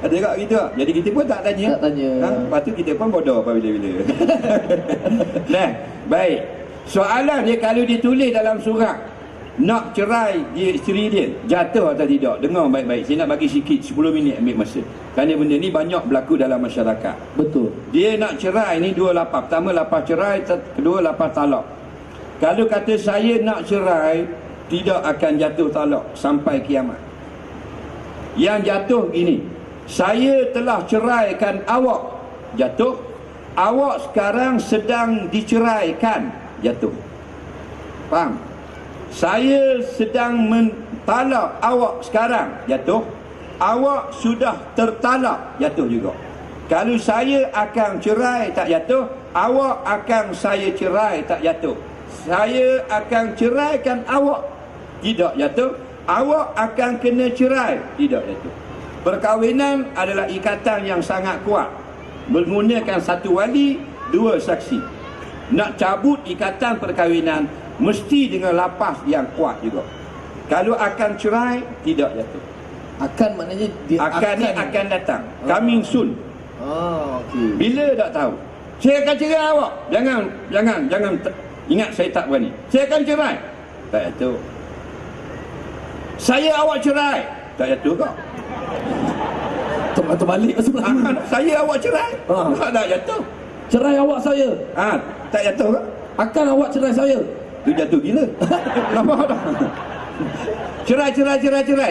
Ada tak gitu? Jadi kita pun tak tanya. Lepas tu kita pun bodoh apa bila-bila. Baik. Soalan dia kalau ditulis dalam surat nak cerai dia isteri dia, jatuh atau tidak? Dengar baik-baik. Saya nak bagi sikit 10 minit ambil masa. Kerana benda ni banyak berlaku dalam masyarakat. Betul. Dia nak cerai ni 2 lapas. Pertama lapas cerai, kedua lapas talak. Kalau kata saya nak cerai, tidak akan jatuh talak sampai kiamat. Yang jatuh gini, saya telah ceraikan awak, jatuh. Awak sekarang sedang diceraikan, jatuh. Faham? Saya sedang mentalak awak sekarang, jatuh. Awak sudah tertalak, jatuh juga. Kalau saya akan cerai, tak jatuh. Awak akan saya cerai, tak jatuh. Saya akan ceraikan awak, tidak jatuh. Awak akan kena cerai, tidak jatuh. Perkahwinan adalah ikatan yang sangat kuat, menggunakan satu wali, 2 saksi. Nak cabut ikatan perkahwinan mesti dengan lapas yang kuat juga. Kalau akan cerai, tidak jatuh. Akan maknanya dia akan datang. Coming soon. Okey. Bila tak tahu. Saya akan cerai awak. Jangan ingat saya tak berani. Saya akan cerai. Tak jatuh. Saya awak cerai. Tak jatuh kau. Terbalik sebelah. Saya awak cerai. Tak jatuh. Cerai awak saya. Tak jatuh kau. Akan awak cerai saya. Tu jatuh gila. Nampak tak? Cerai.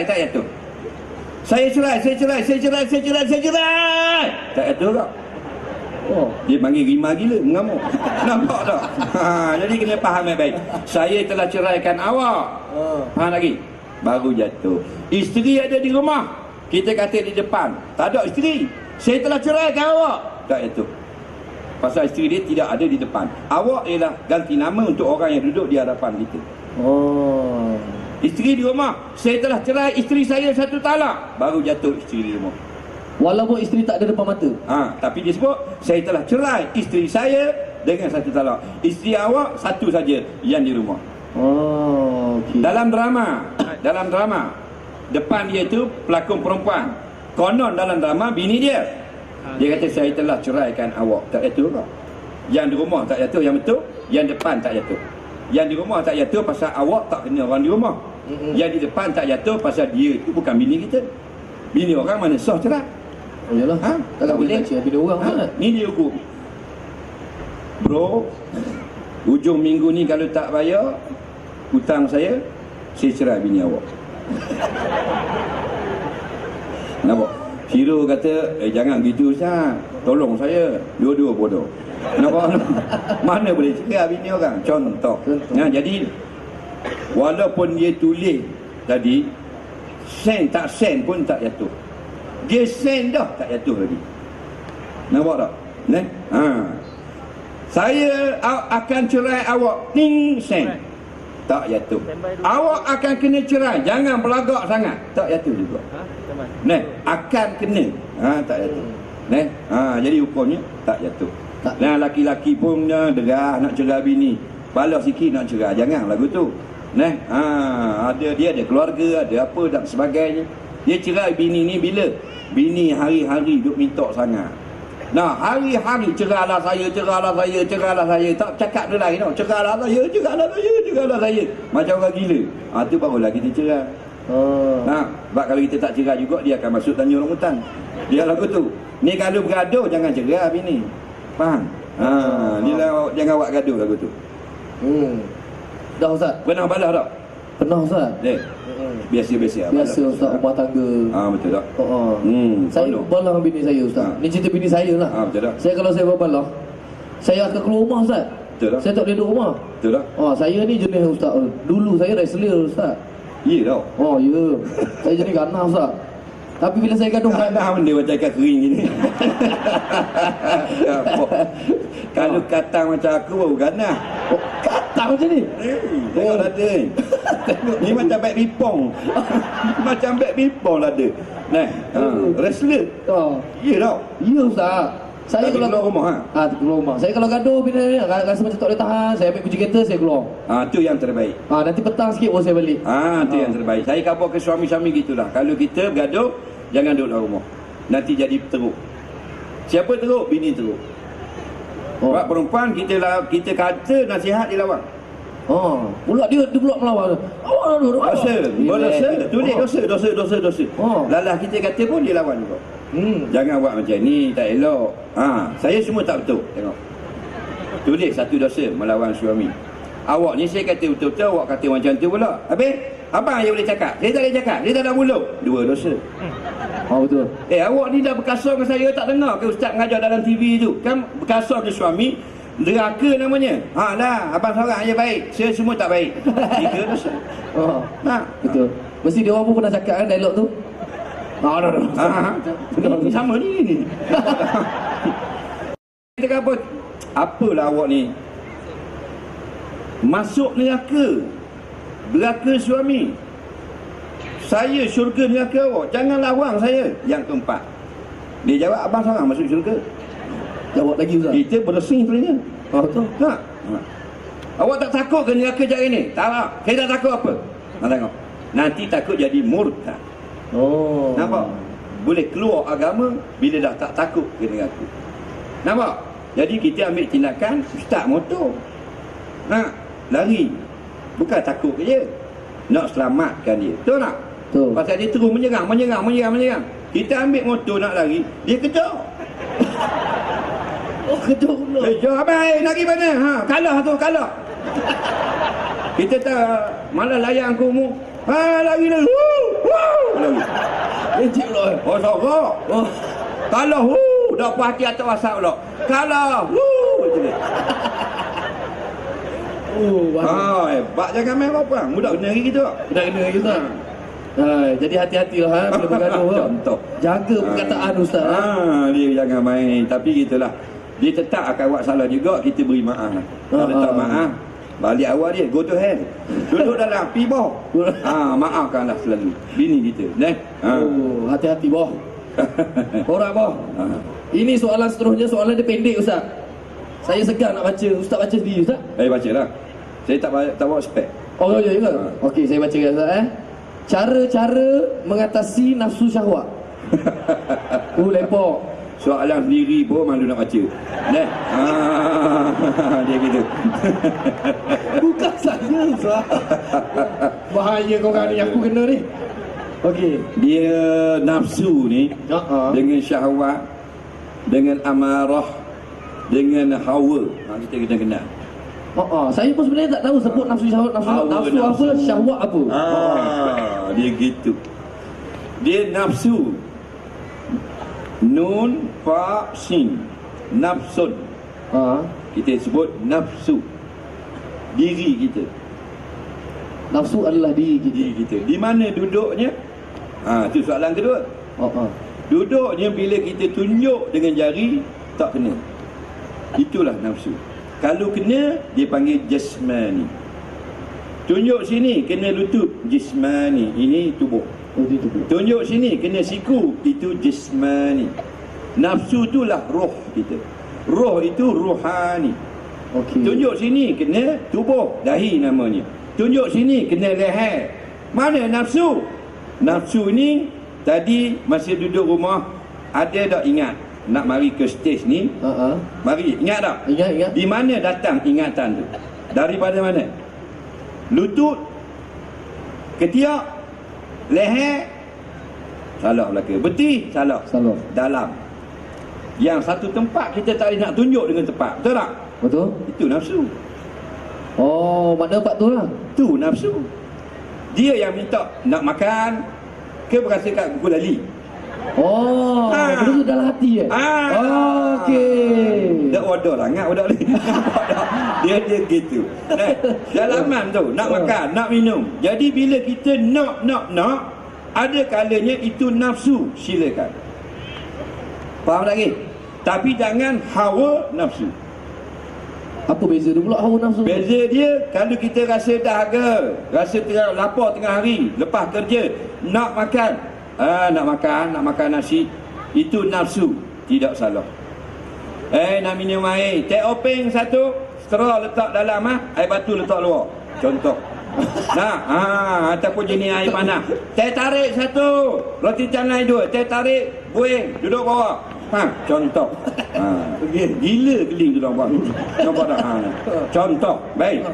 Tak jatuh. Saya cerai. Tak jatuh kau. Dia panggil rima gila, mengamuk. Nampak tak? Jadi kena faham baik-baik. Saya telah ceraikan awak. Faham lagi? Baru jatuh. Isteri ada di rumah, kita kata di depan, tak ada isteri. Saya telah ceraikan awak. Tak jatuh. Pasal isteri dia tidak ada di depan. Awak ialah ganti nama untuk orang yang duduk di hadapan kita. Isteri di rumah, saya telah cerai isteri saya 1 talak. Baru jatuh isteri di rumah. Walaupun isteri tak ada depan mata. Tapi dia sebut saya telah cerai isteri saya dengan 1 talak. Isteri awak 1 saja yang di rumah. Okay. Dalam drama depan dia tu pelakon perempuan. Konon dalam drama bini dia. Dia kata saya telah ceraikan awak. Tak jatuh kau. Yang di rumah tak jatuh yang betul, yang depan tak jatuh. Yang di rumah tak jatuh pasal awak tak kena orang di rumah. Yang di depan tak jatuh pasal dia tu bukan bini kita. Bini orang mana sah cerai. Oh yalah. Ha? Tak boleh baca bini orang Ha? Ustaz. Ni dia hukum. Bro, hujung minggu ni kalau tak bayar hutang saya cerai bini awak. Nampak? Hero kata, jangan gitu Ustaz, tolong saya, dua-dua bodoh. Nampak? Mana boleh cerai bini orang? Contoh. Nah, jadi walaupun dia tulis tadi sen tak sen pun tak jatuh. Dia sen dah tak jatuh lagi. Nampak tak? Ha. Saya akan cerai awak, ting sen. Tak jatuh. Awak akan kena cerai, jangan belagak sangat. Tak jatuh juga. Akan kena. Tak jatuh. Jadi hukumnya tak jatuh. Nah, laki-laki pun derah nak cerai bini. Balas sikit nak cerai, jangan lagu tu. Ada dia ada keluarga, ada apa dan sebagainya. Dia cerai bini ni bila? Bini hari-hari duk minta sangat. Nah, hari-hari cerahlah saya, cerahlah saya, cerahlah saya. Tak cakap dia lain tau. Cerahlah saya, cerahlah saya, cerahlah saya. Macam orang gila. Tu barulah kita cerai. Sebab kalau kita tak cerai juga, dia akan masuk tanya orang hutan. Dia lagu tu. Ni kalau bergaduh, jangan cerai bini. Faham? Ni lah, jangan buat gaduh lagu tu. Dah Ustaz? Pernah balas tak? Pernah Ustaz? Biasa-biasa. Biasa Ustaz, rumah tangga. Betul tak? Saya balas dengan bini saya Ustaz. Ni cerita bini saya lah. Betul tak? Saya kalau saya berbalas, saya akan keluar rumah Ustaz. Betul tak? Saya tak boleh duduk rumah. Betul tak? Saya ni jenis Ustaz, dulu saya wrestler Ustaz. Ya tau. Ya. Saya jadi ganas Ustaz. Tapi bila saya gaduh dah benda macam ikan kering gini. Kalau katang macam aku baru ganah. Katang macam ni? Tengok lah ada ni. Ni macam beg pipong. Macam beg pipong lah ada. Wrestler. Ya tau. Ya Ustaz. Saya tapi kalau keluar rumah keluar rumah. Saya kalau gaduh bila rasa macam tak boleh tahan, saya ambil kunci kereta, saya keluar. Tu yang terbaik. Nanti petang sikit baru saya balik. Tu yang terbaik. Saya khabar ke suami-suami gitulah. Kalau kita bergaduh, jangan duduk dalam rumah. Nanti jadi teruk. Siapa teruk? Bini teruk. Sebab perempuan kita kata nasihat dia lawan. Pula dia pula melawan. Berdosa. Tulis dosa. Lalah kita kata pun dia lawan juga. Jangan buat macam ni, tak elok. Saya semua tak betul. Tengok. Tulis satu dosa melawan suami. Awak ni saya kata betul-betul, awak kata macam tu pula. Habis abang yang boleh cakap. Saya tak boleh cakap. Dia tak ada mulut. Dua dosa. Betul. Awak ni dah berkasar dengan saya, tak dengar ke ustaz mengajar dalam TV tu? Kan berkasar dengan suami, deraka namanya. Lah, abang seorang je baik, saya semua tak baik. Tiga dosa. Betul. Mesti dia orang pun pernah cakap kan dialog tu. Sama ni. Kita kata apa? Apalah awak ni masuk neraka, neraka suami, saya syurga neraka awak, jangan lawang saya. Yang keempat, dia jawab abang seorang masuk syurga. Jawab lagi Ustaz. Kita bersih telinga. Betul. Awak tak takut ke neraka cara ni? Tak. Saya tak takut apa. Tengok. Nanti takut jadi murtad. Nampak? Boleh keluar agama bila dah tak takut ke neraka. Nampak? Jadi kita ambil tindakan start motor. Lari. Bukan takut ke dia. Nak selamatkan dia. Betul tak? Betul. Pasal dia terus menyerang. Kita ambil motor nak lari, dia kejar. Kejar pula. Kejar abang, nak pergi mana? Kalah. Kita tak malah layan aku mu. Lari dah. Lari. Ejek pula. Sorok. Kalah. Dah puas hati atas WhatsApp pula. Kalah. Macam ni. Hebat, jangan main apa-apa. Mudah kena lagi kita. Jadi hati-hatilah bila bergaduh. Contoh. Jaga perkataan Ustaz. Dia jangan main. Tapi gitulah. Dia tetap akan buat salah juga, kita beri maaf. Kalau tak maaf, balik awal dia, go to hell. Duduk dalam api boh. Maafkanlah selalu bini kita. Hati-hati boh. Korang boh. Ini soalan seterusnya, soalan dia pendek Ustaz. Saya segan nak baca. Ustaz baca sendiri Ustaz. Bacalah. Saya tak bawa spek. Ya ke? Okey, saya baca Ustaz. Cara-cara mengatasi nafsu syahwat. Lepok. Soalan sendiri pun malu nak baca. Dia gitu. Bukan saya Ustaz. Bahaya korang ni, aku kena ni. Okey. Dia nafsu ni dengan syahwat, dengan amarah, dengan hawa. Kita kena kenal. Saya pun sebenarnya tak tahu sebut nafsu syahwat, nafsu apa, syahwat apa. Dia gitu. Dia nafsu. Nun fa sin. Nafsun. Kita sebut nafsu. Diri kita. Nafsu adalah diri kita. Di mana duduknya? Itu soalan kedua. Duduknya bila kita tunjuk dengan jari tak kena. Itulah nafsu. Kalau kena dia panggil jasmani. Tunjuk sini kena lutut, jismani. Ini tubuh. Tunjuk sini kena siku, itu jismani. Nafsu itulah roh kita. Roh itu ruhani. Tunjuk sini kena tubuh, dahi namanya. Tunjuk sini kena leher. Mana nafsu? Nafsu ni tadi masa duduk rumah ada tak ingat nak mari ke stage ni? Mari, ingat tak? Ingat. Di mana datang ingatan tu? Daripada mana? Lutut, ketiak, leher, salah belaka. Betih, salah. Dalam. Yang satu tempat kita tak boleh nak tunjuk dengan tepat. Betul tak? Betul. Itu nafsu. Mana dapat tu lah? Tu nafsu. Dia yang minta nak makan ke berasa kat buku lali. Itu dalam hati okey. Dak wadah sangat budak ni. Dia gitu. Dalaman tu nak makan, nak minum. Jadi bila kita nak, ada kalanya itu nafsu, silakan. Faham lagi? Tapi jangan hawa nafsu. Apa beza dia pula hawa nafsu? Beza dia kalau kita rasa dahaga, rasa lapar tengah hari, lepas kerja, nak makan. Nak makan nasi, itu nafsu, tidak salah. Nak minum air, teh openg satu, straw letak dalam, air batu letak luar. Contoh. Ataupun jenis air panas. Teh tarik satu, roti canai dua, teh tarik, buing, duduk bawah. Contoh. Gila keling tu nampak. Nampak tak? Contoh. Baik.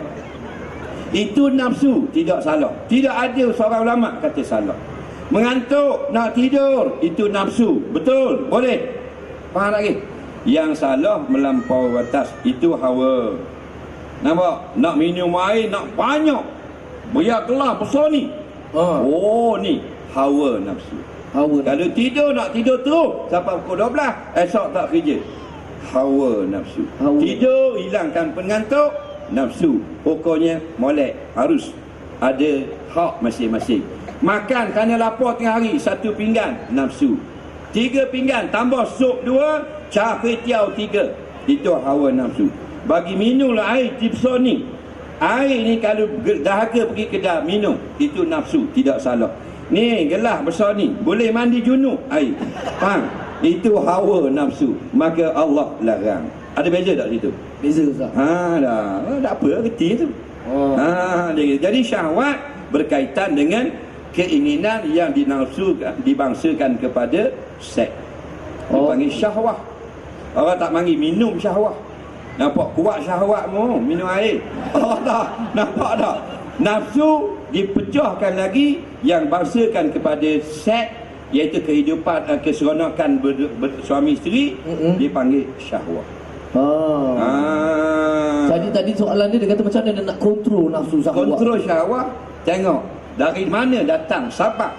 Itu nafsu, tidak salah. Tidak ada seorang ulama kata salah. Mengantuk, nak tidur, itu nafsu. Betul, boleh. Faham lagi? Yang salah melampau batas, itu hawa. Nampak? Nak minum air, nak banyak. Biar kelas besar ni. Ni hawa nafsu. Kalau tidur, nak tidur terus sampai pukul 12, esok tak kerja. Hawa nafsu. Tidur, hilangkan pengantuk, nafsu. Pokoknya molek, harus ada hak masing-masing. Makan kerana lapar tengah hari, 1 pinggan, nafsu. 3 pinggan, tambah sup 2, cah kwetiau 3. Itu hawa nafsu. Bagi minumlah air tipson ni. Air ni kalau dahaga pergi kedai minum, itu nafsu, tidak salah. Ni gelas besar ni, boleh mandi junub air. Faham? Itu hawa nafsu. Maka Allah larang. Ada beza tak situ? Beza Ustaz. Tak apa, reti tu. Jadi syahwat berkaitan dengan keinginan yang dibangsakan kepada seks. Dipanggil syahwat. Orang tak panggil minum syahwat. Nampak kuat syahwat mu minum air. Tak, nampak tak? Nafsu dipecahkan lagi yang bangsakan kepada seks, iaitu kehidupan keseronokan suami isteri, dipanggil syahwat. Jadi tadi soalan dia kata macam mana dia nak kontrol nafsu syahwat. Kontrol syahwat, tengok dari mana datang sebab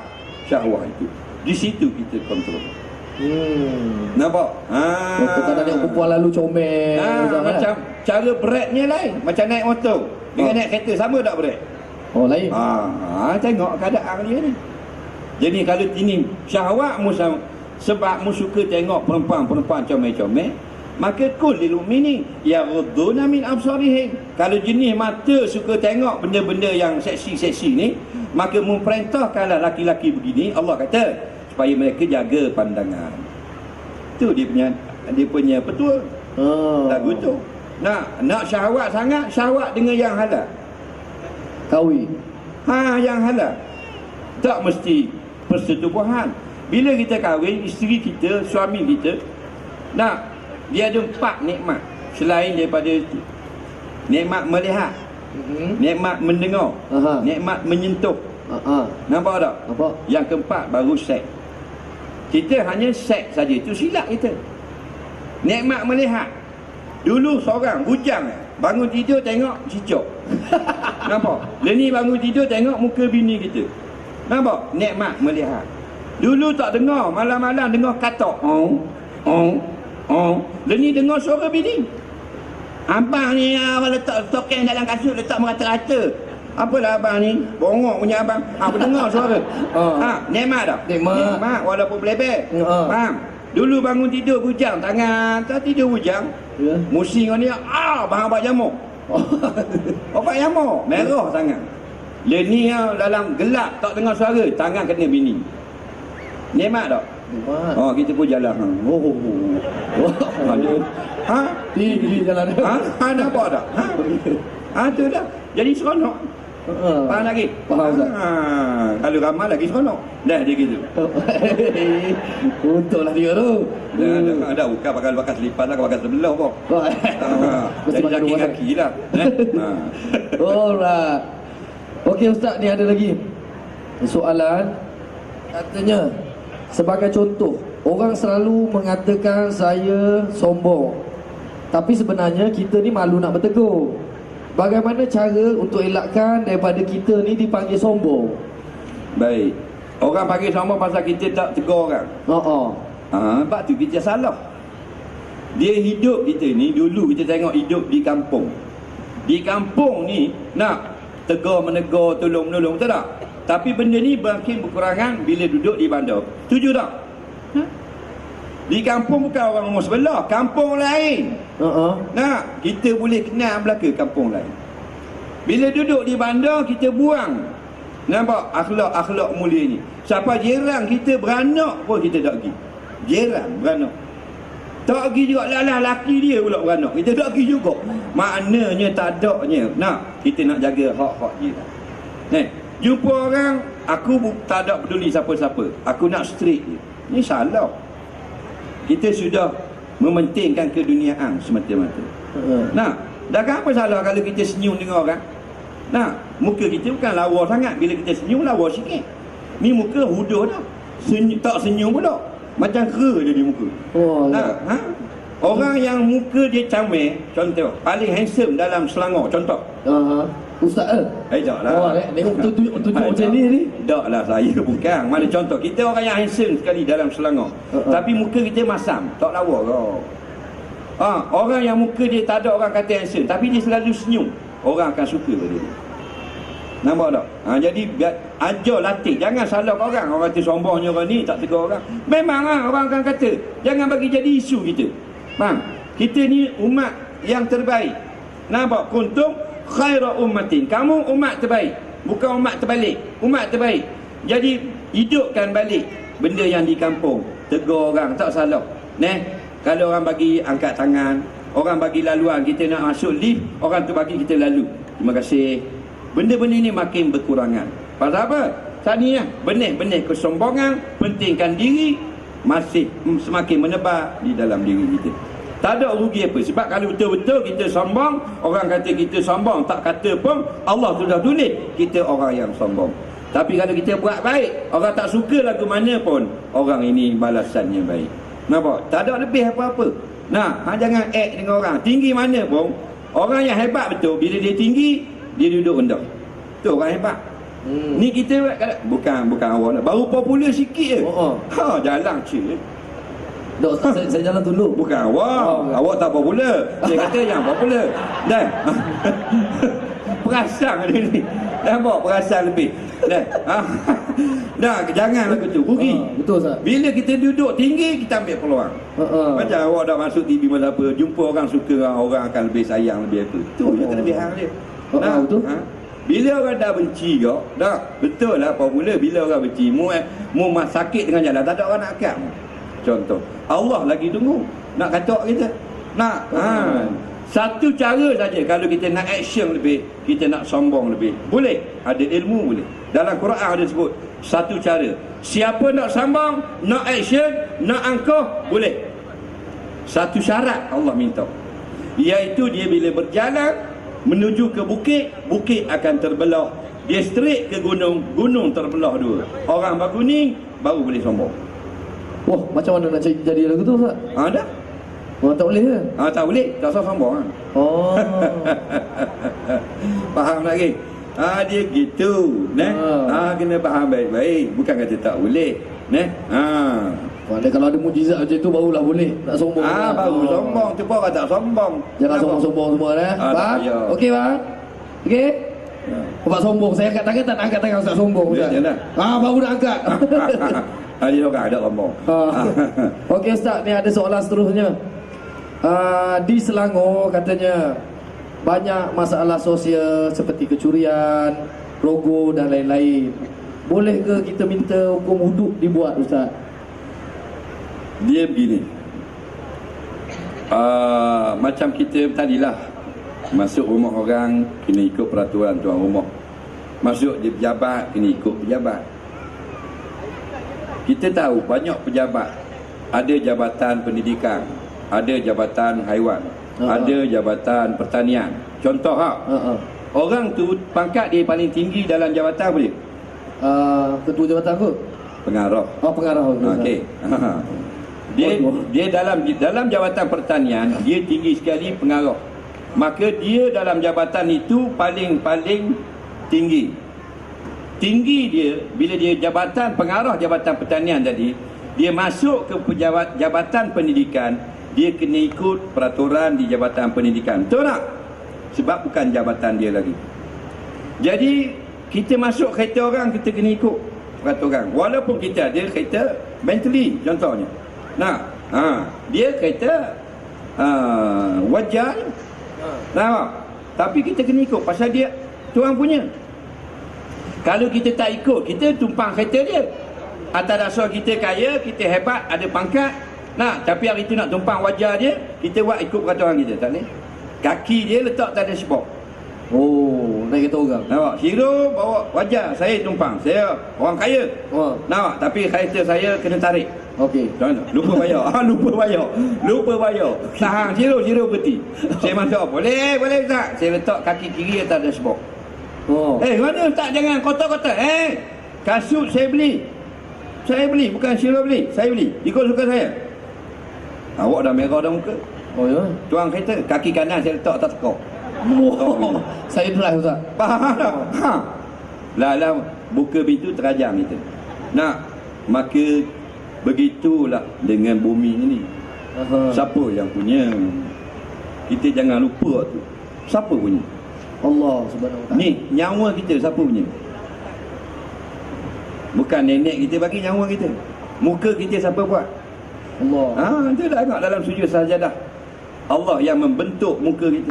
syahwat itu. Di situ kita kontrol. Nampak? Kalau tengok perempuan lalu comel. Macam cara beratnya lain. Macam naik motor dengan naik kereta, sama tak berat? Lain. Tengok keadaan dia ni. Jadi kalau ini syahwat mu sebab mu suka tengok perempuan-perempuan comel-comel, maka kulil mu'minin yaghudduna min absarihim. Kalau jenis mata suka tengok benda-benda yang seksi-seksi ni, maka memperintahkanlah laki-laki begini, Allah kata, supaya mereka jaga pandangan. Itu dia punya petua. Lagu tu. Nak syahwat sangat, syahwat dengan yang halal. Kahwin. Yang halal. Tak mesti persetubuhan. Bila kita kahwin, isteri kita, suami kita, dia ada 4 nikmat selain daripada itu. Nikmat melihat, nikmat mendengar, nikmat menyentuh, Nampak tak? Nampak? Yang keempat baru seks. Kita hanya seks saja, itu silap kita. Nikmat melihat. Dulu seorang bujang bangun tidur tengok cicak. Nampak? Leni bangun tidur tengok muka bini kita. Nampak? Nikmat melihat. Dulu tak dengar, malam-malam dengar katak. Leni dengar suara bini. Abang ni abang letak tokeng dalam kasut, letak merata-rata. Apalah abang ni? Bongok punya abang. Apa dengar suara? Nikmat tak? Nikmat walaupun belebek. Faham? Dulu bangun tidur bujang, tangan tak tidur bujang. Musing ni abang abang jamuk. Obat jamuk, merah tangan. Leni dalam gelap tak dengar suara, tangan kena bini. Nikmat tak? Nikmat. Kita pun jalan. Pilih jalan. Nampak tak? Tu dah. Jadi seronok. Faham lagi? Faham tak? Kalau ramai lagi seronok. Dah dia gitu. Untunglah dia tu. Dah bukan bakal selipan lah, bakal sebelah pun. Jadi kaki-kaki lah. Alright. Okey Ustaz, ni ada lagi soalan. Katanya, sebagai contoh, orang selalu mengatakan saya sombong, tapi sebenarnya kita ni malu nak bertegur. Bagaimana cara untuk elakkan daripada kita ni dipanggil sombong? Baik. Orang panggil sombong pasal kita tak tegur orang. Sebab tu kita salah. Dia hidup kita ni, dulu kita tengok hidup di kampung. Di kampung ni nak tegur menegur, tolong menolong, betul tak? Tapi benda ni makin berkurangan bila duduk di bandar. Setuju tak? Di kampung bukan orang rumah sebelah, kampung lain. Nak, kita boleh kenal belaka kampung lain. Bila duduk di bandar, kita buang. Nampak akhlak-akhlak mulia ni. Siapa jiran kita beranak pun kita tak pergi. Jiran beranak. Tak pergi juga, lah laki dia pula beranak. Kita tak pergi juga. Maknanya tak adanya. Nak, kita nak jaga hak-hak jiran. Jumpa orang, aku tak ada peduli siapa-siapa. Aku nak straight je. Ni salah. Kita sudah mementingkan keduniaan semata-mata. Nah, dah apa salah kalau kita senyum dengan orang? Nah, muka kita bukan lawa sangat. Bila kita senyum, lawa sikit. Ni muka huduh dah. Tak senyum pula. Macam kera jadi muka. Orang yang muka dia comel, contoh, paling handsome dalam Selangor, contoh. Ustaz tak lah. Tunjuk macam ni. Tak lah, saya bukan. Mana contoh, kita orang yang handsome sekali dalam Selangor. Tapi muka kita masam, tak lawa kau. Orang yang muka dia tak ada orang kata handsome, tapi dia selalu senyum, orang akan suka pada dia. Nampak tak? Jadi ajar latih. Jangan salah orang. Orang kata sombongnya orang ni, tak tegur orang. Memang orang akan kata. Jangan bagi jadi isu kita. Faham? Kita ni umat yang terbaik. Nampak? Kuntum khaira ummatin. Kamu umat terbaik, bukan umat terbalik. Umat terbaik. Jadi hidupkan balik benda yang di kampung. Tegur orang, tak salah. Kalau orang bagi angkat tangan, orang bagi laluan, kita nak masuk lift, orang tu bagi kita lalu. Terima kasih. Benda-benda ni makin berkurangan. Pasal apa? Tadi benih-benih kesombongan, pentingkan diri masih semakin menebar di dalam diri kita. Tak ada rugi apa. Sebab kalau betul-betul kita sombong, orang kata kita sombong, tak kata pun Allah sudah tulis kita orang yang sombong. Tapi kalau kita buat baik, orang tak suka lagu mana pun, orang ini balasannya baik. Nampak? Tak ada lebih apa-apa. Jangan act dengan orang. Tinggi mana pun, orang yang hebat betul, bila dia tinggi, dia duduk rendah. Tu orang hebat. Ni kita bukan awal lah. Baru popular sikit je. Jalan cik. Saya jalan dulu. Bukan awak. Awak tak popular. Dia kata yang popular. Dah. Perasan dia ni. Nampak perasan lebih. Dah, jangan begitu. Rugi. Betul Ustaz. Bila kita duduk tinggi, kita ambil peluang. Macam awak dah masuk TV macam apa, jumpa orang suka, orang akan lebih sayang, lebih apa. Itu je kelebihan dia. Betul. Bila orang dah benci kau, betul lah popular. Bila orang benci, mu sakit dengan jalan, tak ada orang nak angkat. Contoh, Allah lagi tunggu nak katok kita. Satu cara saja kalau kita nak action lebih, kita nak sombong lebih. Boleh, ada ilmu boleh. Dalam Quran ada sebut satu cara. Siapa nak sombong, nak action, nak angkuh, boleh. Satu syarat Allah minta, iaitu dia bila berjalan menuju ke bukit, bukit akan terbelah dia straight ke gunung, gunung terbelah dua. Orang berkuning baru boleh sombong. Wah, macam mana nak jadi lagu tu Ustaz? Ada? Tak boleh ke? Tak boleh, tak usah sombong. Oh. Faham lagi? Dia gitu, kena faham baik-baik, bukan kata tak boleh, Mana kalau ada mujizat macam tu barulah boleh nak sombong. Baru sombong, tu pun orang tak sombong. Jangan sombong-sombong semua Faham? Okey bang? Okey? Sebab sombong, saya angkat tangan tak nak angkat tangan Ustaz sombong Ustaz. Baru nak angkat. Dia orang ada sombong. Okey Ustaz, ni ada soalan seterusnya. Di Selangor katanya banyak masalah sosial seperti kecurian, rogo dan lain-lain. Boleh ke kita minta hukum hudud dibuat Ustaz? Dia begini, macam kita tadilah, masuk rumah orang kena ikut peraturan tuan rumah, masuk di pejabat kena ikut pejabat. Kita tahu banyak pejabat, ada jabatan pendidikan, ada jabatan haiwan, ada jabatan pertanian. Contoh orang tu pangkat dia paling tinggi dalam jabatan boleh? Ketua jabatan apa? Pengarah. Pengarah. Okey. Dia dalam jabatan pertanian dia tinggi sekali pengarah. Maka dia dalam jabatan itu paling tinggi. Tinggi dia bila dia jabatan pengarah jabatan pertanian tadi, dia masuk ke jabatan pendidikan, dia kena ikut peraturan di jabatan pendidikan. Betul tak? Sebab bukan jabatan dia lagi. Jadi kita masuk kereta orang, kita kena ikut peraturan. Walaupun kita ada kereta Bentley contohnya. Dia kereta wajar. Tapi kita kena ikut pasal dia tuan punya. Kalau kita tak ikut, kita tumpang kereta dia. Atas dasar kita kaya, kita hebat, ada pangkat. Tapi hari tu nak tumpang wajar dia, kita buat ikut peraturan kita. Tak boleh. Kaki dia letak tak ada sebab. Naik kereta orang. Nampak? Hero bawa wajar, saya tumpang. Saya orang kaya. Nampak? Tapi kereta saya kena tarik. Okey. Lupa bayar. Lupa bayar. Tahan Hero berhenti. Saya masuk. Boleh Ustaz. Saya letak kaki kiri atas dashboard. Mana tak, jangan kotor-kotor. Kasut saya beli, bukan Hero beli. Saya beli, ikut suka saya. Awak dah merah dah muka. Ya. Tuang kereta, kaki kanan saya letak atas tekok. Saya drive Ustaz. Faham? Lah buka pintu terajam kita. Maka begitulah dengan bumi ini. Siapa yang punya? Kita jangan lupa tu. Siapa punya? Allah Subhanahu Wa Taala. Ni nyawa kita siapa punya? Bukan nenek kita bagi nyawa kita. Muka kita siapa buat? Allah. Kita dah tengok dalam sujud sajadah. Allah yang membentuk muka kita.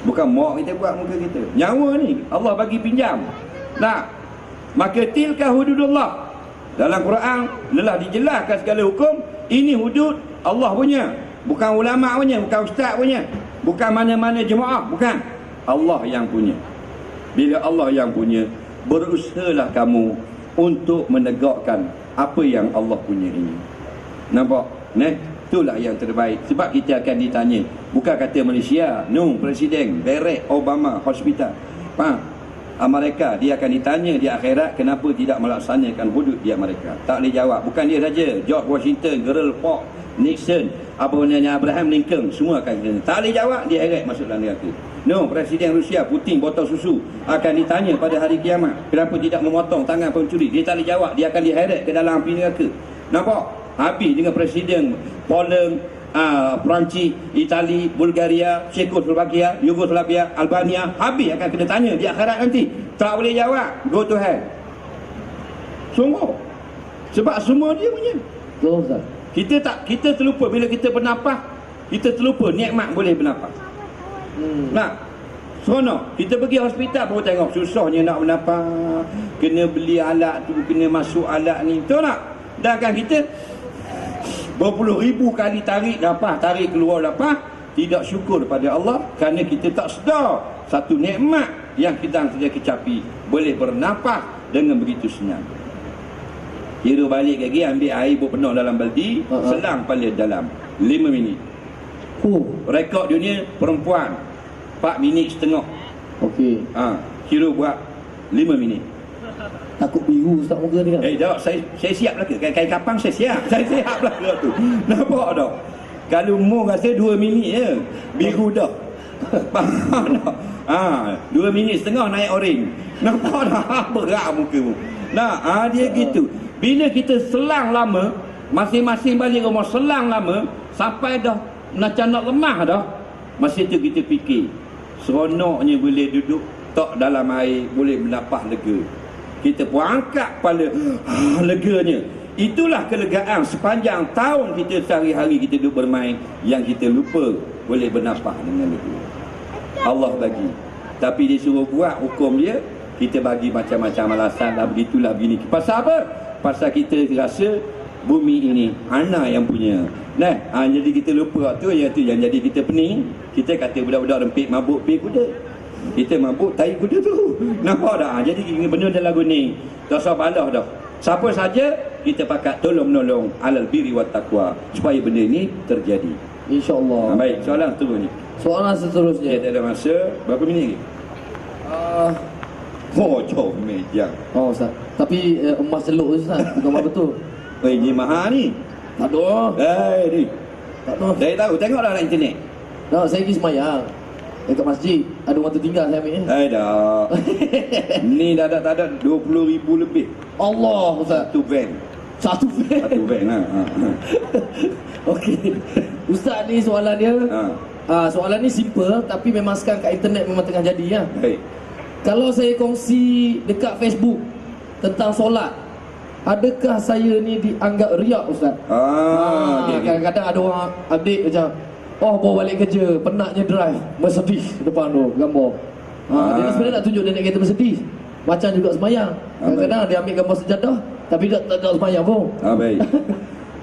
Bukan mak kita buat muka kita. Nyawa ni Allah bagi pinjam. Maka tilka hududullah. Dalam Quran lelah dijelaskan segala hukum. Ini hudud Allah punya. Bukan ulama punya, bukan ustaz punya, bukan mana-mana jemaah, bukan. Allah yang punya. Bila Allah yang punya, berusahalah kamu untuk menegakkan apa yang Allah punya ini. Nampak? Itulah yang terbaik. Sebab kita akan ditanya. Bukan kata Malaysia, no, Presiden, Barack Obama, hospital. Amerika, dia akan ditanya di akhirat kenapa tidak melaksanakan hudud di Amerika. Tak boleh jawab. Bukan dia saja, George Washington, Gerald Ford, Nixon, Abraham Lincoln, semua akan ditanya. Tak boleh jawab, dia heret masuk dalam neraka. No, Presiden Rusia Putin botol susu akan ditanya pada hari kiamat kenapa tidak memotong tangan pencuri. Dia tak boleh jawab, dia akan diheret ke dalam api neraka. Nampak? Habis dengan Presiden Poland, Perancis, Itali, Bulgaria, Czechoslovakia, Yugoslavia, Albania, habis akan kena tanya di akhirat nanti. Tak boleh jawab, go to hell. Sungguh. Sebab semua dia punya. Ustaz. Kita terlupa bila kita bernafas, kita terlupa nikmat boleh bernafas. Seronok. Kita pergi hospital baru tengok susahnya nak bernafas, kena beli alat tu, kena masuk alat ni. Betul tak? Dan kan kita berpuluh ribu kali tarik nafas, tarik keluar nafas, tidak syukur kepada Allah kerana kita tak sedar satu nikmat yang kita kecapi, boleh bernafas dengan begitu senang. Kira balik lagi, ambil air berpenuh dalam baldi, selang pada dalam 5 minit. Rekod dunia perempuan 4 minit setengah. Okey. Kira buat 5 minit. Takut biru Ustaz muka ni kan. Jawab, saya siap lah ke? Kain kapang saya siap. Saya siap lah ke tu. Nampak tak? Kalau mu rasa 2 minit je, biru dah. Faham tak? 2 minit setengah naik oren. Nampak tak? Berat muka mu. Nah, dia gitu. Bila kita selang lama, masing-masing balik rumah selang lama, sampai dah macam nak lemah dah, masa tu kita fikir, seronoknya boleh duduk tok dalam air, boleh menapah lega. Kita pun angkat kepala, leganya. Itulah kelegaan sepanjang tahun kita sehari-hari kita duduk bermain, yang kita lupa boleh bernapah dengan lega. Allah bagi. Tapi dia suruh buat hukum dia, kita bagi macam-macam alasan lah, begitulah begini. Pasal apa? Pasal kita rasa bumi ini ana yang punya. Jadi kita lupa tu yang jadi kita pening. Kita kata budak-budak rempit mabuk pi kuda. Kita mabuk tai kuda tu. Nampak tak? Jadi benda dah lagu ni. Tak usah balah dah. Siapa saja kita pakat tolong menolong alal birri wat taqwa supaya benda ni terjadi. InsyaAllah. Baik, soalan tu ni. Soalan seterusnya. Kita ada masa berapa minit lagi? Jauh meja. Oh Ustaz. Tapi emas celuk Ustaz. Bukan apa betul. Ini mahal ni. Tak ada. Ni. Tak ada. Saya tahu, tengoklah dalam internet. Tak, saya pergi semayang dekat masjid. Ada orang tertinggal saya ambil. Dah. Ni dah ada 20,000 lebih. Allah Ustaz. Satu van. Satu van lah. Okey. Ustaz ni soalan dia. Soalan ni simple, tapi memang sekarang kat internet memang tengah jadi ya. Baik. Kalau saya kongsi dekat Facebook tentang solat, adakah saya ni dianggap riak Ustaz? Kadang-kadang ada orang update macam, bawa balik kerja, penatnya drive Mercedes depan tu, gambar. Dia sebenarnya nak tunjuk dia naik kereta Mercedes. Macam juga semayang. Kadang-kadang dia ambil gambar sejadah, tapi tak ada semayang pun. Baik.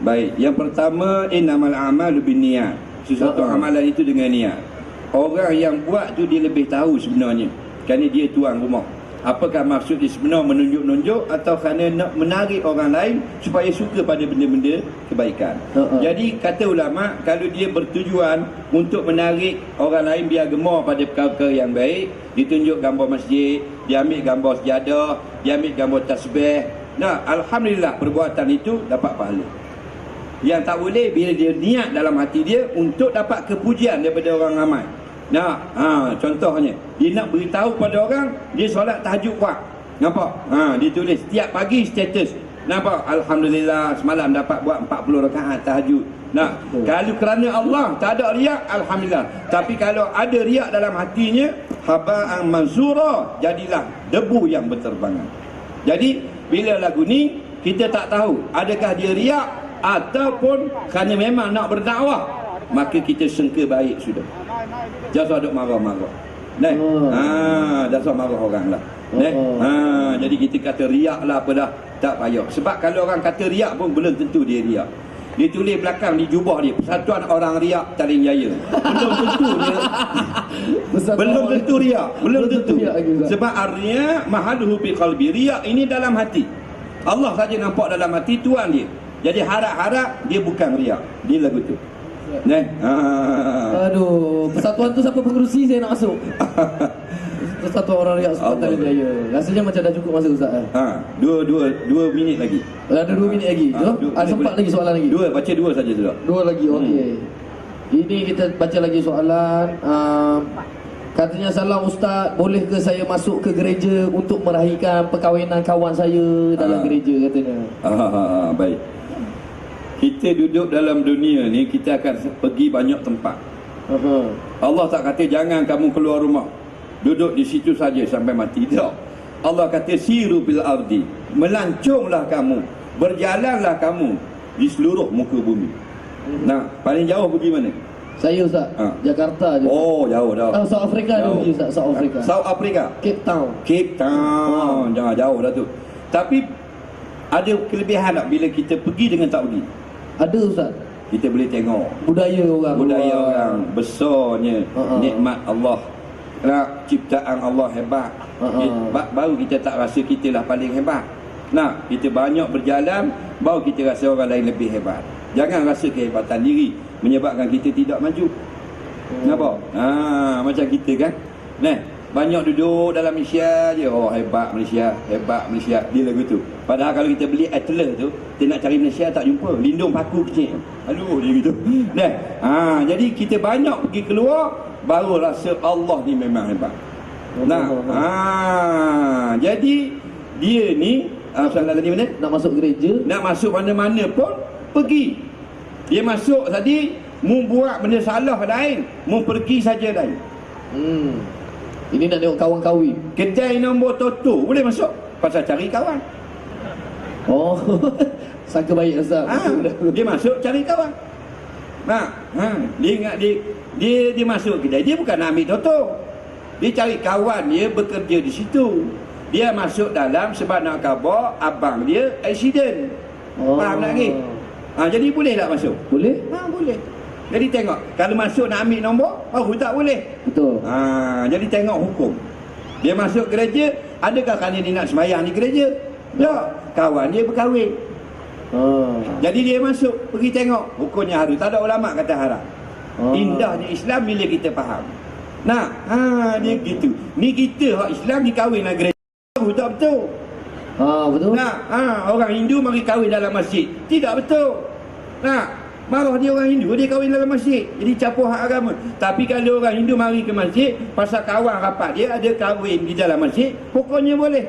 Baik. Yang pertama, innamal a'malu binniyat. Sesuatu amalan itu dengan niat. Orang yang buat tu dia lebih tahu sebenarnya, kerana dia tuan rumah. Apakah maksud dia sebenar menunjuk-nunjuk, atau kerana nak menarik orang lain supaya suka pada benda-benda kebaikan. Jadi kata ulama, kalau dia bertujuan untuk menarik orang lain biar gemar pada perkara-perkara yang baik, ditunjuk gambar masjid, dia ambil gambar sejadah, dia ambil gambar tasbih, alhamdulillah perbuatan itu dapat pahala. Yang tak boleh bila dia niat dalam hati dia untuk dapat kepujian daripada orang ramai. Contohnya dia nak beritahu pada orang dia solat tahajud kuat. Nampak? Dia tulis setiap pagi status. Nampak? Alhamdulillah semalam dapat buat 40 rakaat tahajud. Kalau kerana Allah tak ada riak, alhamdulillah. Tapi kalau ada riak dalam hatinya, haba'an mansura, jadilah debu yang berterbangan. Jadi bila lagu ni kita tak tahu adakah dia riak ataupun kerana memang nak berdakwah, maka kita sangka baik sudah. Jangan duk marah-marah. Jangan marah orang lah. Jadi kita kata riak lah apa dah, tak payah. Sebab kalau orang kata riak pun belum tentu dia riak. Dia tulis belakang di jubah dia, Persatuan Orang Riak Taling Jaya. Belum tentu dia. Belum tentu riak. Belum tentu. Sebab ar-riya mahaluhu bi qalbi. Riak ini dalam hati. Allah saja nampak dalam hati tuan dia. Jadi harap-harap dia bukan riak. Dia lagu tu. Aduh, persatuan tu siapa pengerusi saya nak masuk? Persatuan Orang Riak Taling Jaya. Rasanya macam dah cukup masa Ustaz. Dua minit lagi. Ada 2 minit lagi. Ada sempat lagi soalan lagi. Baca dua saja sudah. 2 lagi. Okey. Ini kita baca lagi soalan. Katanya, salam Ustaz, boleh ke saya masuk ke gereja untuk meraihkan perkahwinan kawan saya dalam gereja katanya. Baik. Kita duduk dalam dunia ni, kita akan pergi banyak tempat. Allah tak kata jangan kamu keluar rumah, duduk di situ saja sampai mati. Tak. Allah kata siru bil ardi, melanconglah kamu, berjalanlah kamu di seluruh muka bumi. Paling jauh pergi mana? Saya Ustaz, Jakarta je. Jauh dah. South Africa dah pergi Ustaz, South Africa. South Africa? Cape Town. Jangan jauh dah tu. Tapi ada kelebihan tak bila kita pergi dengan tak pergi? Ada Ustaz. Kita boleh tengok budaya orang, besarnya nikmat Allah. Ciptaan Allah hebat. Baru kita tak rasa kita lah paling hebat. Kita banyak berjalan, baru kita rasa orang lain lebih hebat. Jangan rasa kehebatan diri menyebabkan kita tidak maju. Nampak? Macam kita kan. banyak duduk dalam Malaysia je. Oh, hebat Malaysia, hebat Malaysia. Dia lagu tu. Padahal kalau kita beli Atlas tu, kita nak cari Malaysia tak jumpa. Lindung paku kecil. Aduh, dia gitu. Dah. Jadi kita banyak pergi keluar, baru rasa Allah ni memang hebat. Nah, jadi dia ni soalan tadi mana? Nak masuk gereja, nak masuk mana-mana pun pergi. Dia masuk tadi membuat benda salah lain, pergi saja lain. Ini nak tengok kawan kahwin. Kedai nombor Toto boleh masuk pasal cari kawan. Oh, sangka baik Ustaz. Dia masuk cari kawan. Dia ingat dia masuk kedai, dia bukan nak ambil Toto. Dia cari kawan dia bekerja di situ. Dia masuk dalam sebab nak khabar abang dia accident. Faham tak lagi? Jadi boleh tak masuk? Boleh? Boleh. Jadi tengok, kalau masuk nak ambil nombor, baru tak boleh. Betul. Jadi tengok hukum. Dia masuk gereja, adakah kerana dia nak sembahyang di gereja? Tak. Kawan dia berkahwin. Jadi dia masuk, pergi tengok. Hukumnya harus. Tak ada ulama kata haram. Indahnya Islam bila kita faham. Dia gitu. Ni kita hak Islam dikahwin dalam gereja. Baru tak betul. Betul. Orang Hindu mari kahwin dalam masjid. Tidak betul. Marah dia orang Hindu, dia kahwin dalam masjid. Jadi campur hak agama. Tapi kalau orang Hindu mari ke masjid, pasal kawan rapat dia ada kahwin di dalam masjid, hukumnya boleh.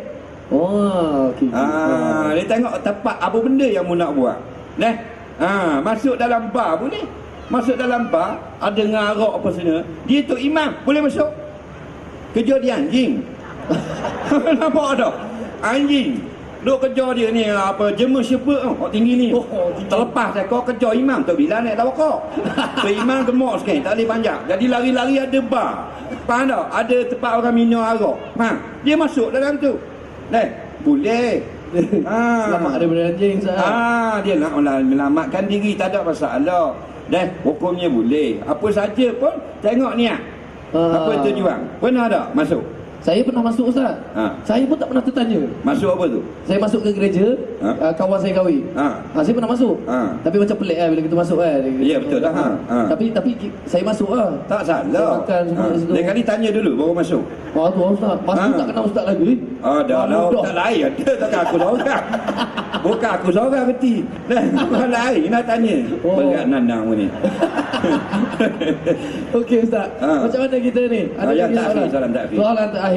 Okay. Dia tengok tempat apa benda yang mu nak buat. Masuk dalam bar boleh. Masuk dalam bar, ada ngarak apa sana. Dia tu imam, boleh masuk. Kerja dia anjing. Nampak tak? Anjing. Duk kerja dia ni German Shepherd tinggi ni. Terlepas kau kerja imam tak bila naik tawakal. Tu imam gemuk sikit, tak boleh panjang. Jadi lari-lari ada bar. Faham tak? Ada tempat orang minum arak. Dia masuk dalam tu. Boleh. Selamat daripada anjing Ustaz. Dia nak melamatkan diri, tak ada masalah. Hukumnya boleh. Apa saja pun tengok niat. Apa tujuan? Pernah tak masuk? Saya pernah masuk Ustaz. Saya pun tak pernah tertanya. Masuk apa tu? Saya masuk ke gereja, kawan saya kahwin. Saya pernah masuk. Tapi macam pelik bila kita masuk Ya betul lah. Tapi saya masuk tak salah. Makan semua di situ. Dia kali tanya dulu baru masuk. Tu Ustaz. Masuk tak kenal Ustaz lagi. Dah lah. Tak lain ada. Takkan aku seorang. Bukan aku seorang kerti. Orang lain nak tanya. Berat nandang ni. Okey Ustaz. Macam mana kita ni? Ada lagi soalan? Soalan terakhir.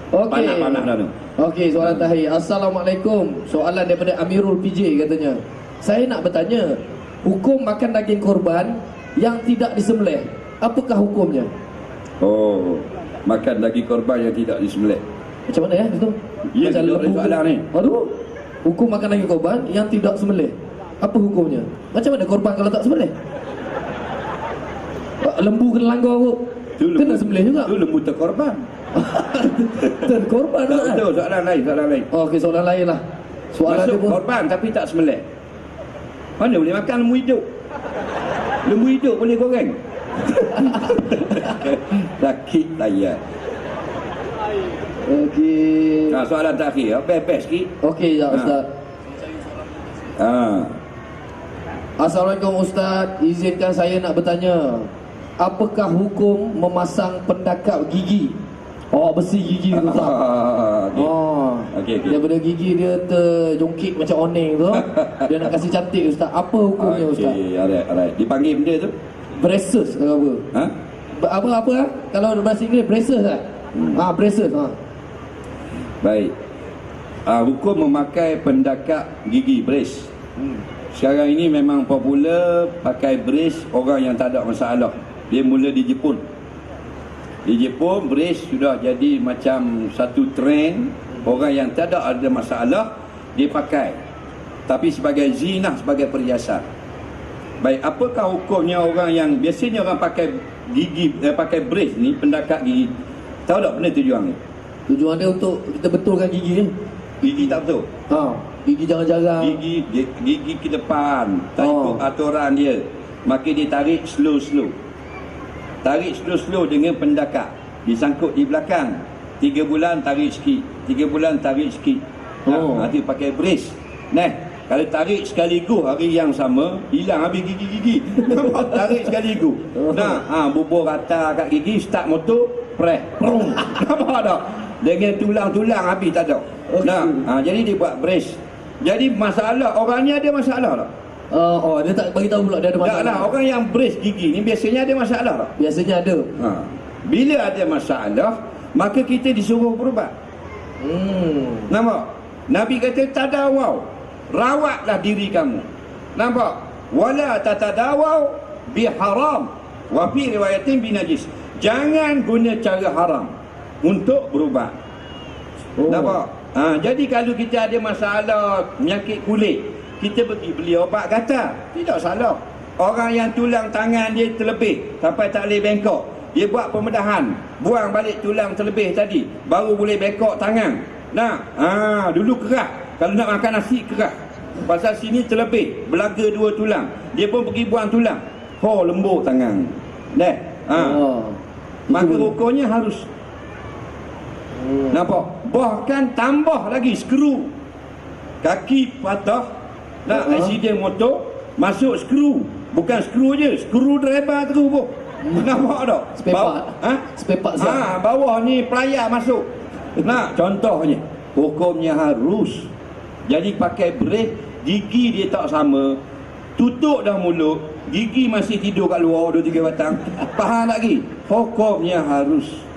Okey. Panas dah tu. Okey, soalan terakhir. Assalamualaikum. Soalan daripada Amirul PJ katanya. Saya nak bertanya, hukum makan daging korban yang tidak disembelih, apakah hukumnya? Makan daging korban yang tidak disembelih. Macam mana itu? Ya, macam lembu soalan ni. Hukum makan daging korban yang tidak sembelih, apa hukumnya? Macam mana korban kalau tak sembelih? Lembu kena langgar tu. Kena sembelih juga. Tu lembu terkorban. Terkorban tak? Betul, soalan lain. Okey, soalan lain lah. Soalan masuk dia pun korban tapi tak sembelih. Mana boleh makan lembu hidup? Lembu hidup boleh goreng. Sakit layar. Okey. Soalan terakhir, best sikit. Okey, ya Ustaz. Assalamualaikum Ustaz, izinkan saya nak bertanya, apakah hukum memasang pendakap gigi? Besi gigi tu Ustaz. Okey. Daripada gigi dia terjongkit macam oning tu, dia nak kasih cantik Ustaz. Apa hukumnya Ustaz? Alright. Dipanggil benda tu braces ke apa? Apa? Kalau bahasa Inggeris braces lah. Braces. Baik. Hukum memakai pendakap gigi, brace. Sekarang ini memang popular pakai brace orang yang tak ada masalah. Dia mula di Jepun. Di Jepun brace sudah jadi macam satu trend. Orang yang tak ada masalah dia pakai. Tapi sebagai zinah, sebagai perhiasan. Baik, apakah hukumnya orang yang biasanya orang pakai gigi, pakai brace ni, pendakap gigi? Tahu tak benda tujuan ni? Tujuan dia untuk kita betulkan gigi ni. Gigi tak betul. Gigi jangan-jangan. Gigi ke depan, tak ikut aturan dia. Maka dia tarik slow. Tarik slow dengan pendakap. Disangkut di belakang. 3 bulan tarik sikit. 3 bulan tarik sikit. Nanti pakai brace. Kalau tarik sekaligus hari yang sama, hilang habis gigi-gigi. Nampak? Tarik sekaligus. Nah, bubur rata kat gigi, start motor, press. Prung. Nampak tak? Dengan tulang-tulang habis tak ada. Nah, jadi dia buat brace. Jadi masalah, orang ni ada masalah tak? Dia tak bagi tahu pula dia ada masalah. Tak lah, orang yang brace gigi ni biasanya ada masalah tak? Biasanya ada. Bila ada masalah, maka kita disuruh berubat. Nampak? Nabi kata tadawau, rawatlah diri kamu. Nampak? Wala tatadawau biharam wa fi riwayatin binajis. Jangan guna cara haram untuk berubat. Nampak? Jadi kalau kita ada masalah penyakit kulit, kita pergi beli obat gatal, tidak salah. Orang yang tulang tangan dia terlebih sampai tak boleh bengkok, dia buat pembedahan, buang balik tulang terlebih tadi, baru boleh bengkok tangan. Dulu kerah, kalau nak makan nasi kerah, pasal sini terlebih, belaga 2 tulang, dia pun pergi buang tulang, lembut tangan. Maka rukunnya harus. Nampak? Bahkan tambah lagi skru. Kaki patah, aksiden motor, masuk skru. Bukan skru je, skru driver terus pun. Nampak tak? Spare part. Bawah ni pelayar masuk. Contohnya, hukumnya harus. Jadi pakai brace, gigi dia tak sama, tutup dah mulut, gigi masih tidur kat luar 2-3 batang. Faham lagi? Hukumnya harus.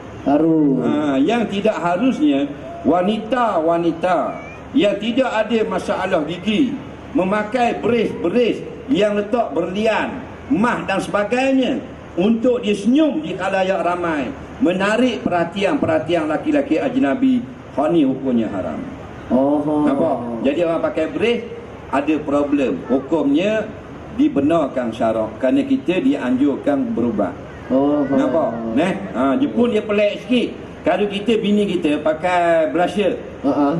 Yang tidak harusnya, wanita-wanita yang tidak ada masalah gigi memakai brace yang letak berlian, mah dan sebagainya untuk dia senyum di khalayak ramai, menarik perhatian laki-laki ajnabi. Ni hukumnya haram. Nampak? Jadi orang pakai brace ada problem. Hukumnya dibenarkan syarak kerana kita dianjurkan berubat. Nampak? Jepun dia pelik sikit. Kalau kita bini kita pakai blusher,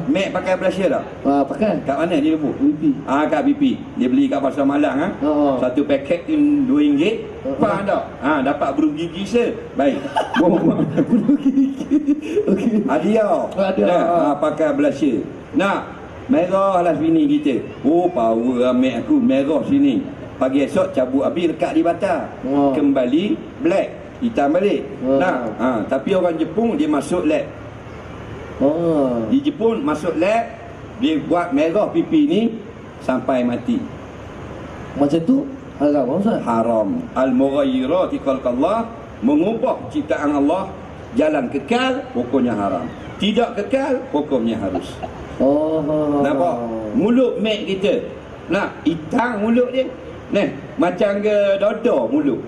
Mac pakai blusher tak? Pakai. Kat mana dia rebut? BP. Kat BP. Dia beli kat Pasar Malang. Satu paket tu RM2. Faham tak? Dapat bulu gigi se. Baik. Bulu gigi. Okey. Hadiah. Pakai blusher. Merah lah bini kita. Power Mac aku merah sini. Pagi esok cabut habis lekat di batal. Kembali black, hitam balik. Tapi orang Jepun dia masuk lab. Di Jepun masuk lab, dia buat merah pipi ni sampai mati. Macam tu haram Ustaz? Haram. Al-mughayyirati khalqallah, mengubah ciptaan Allah, jalan kekal, hukumnya haram. Tidak kekal, hukumnya harus. Nampak? Mulut mek kita. Hitam mulut dia. Macam ke dodo mulut.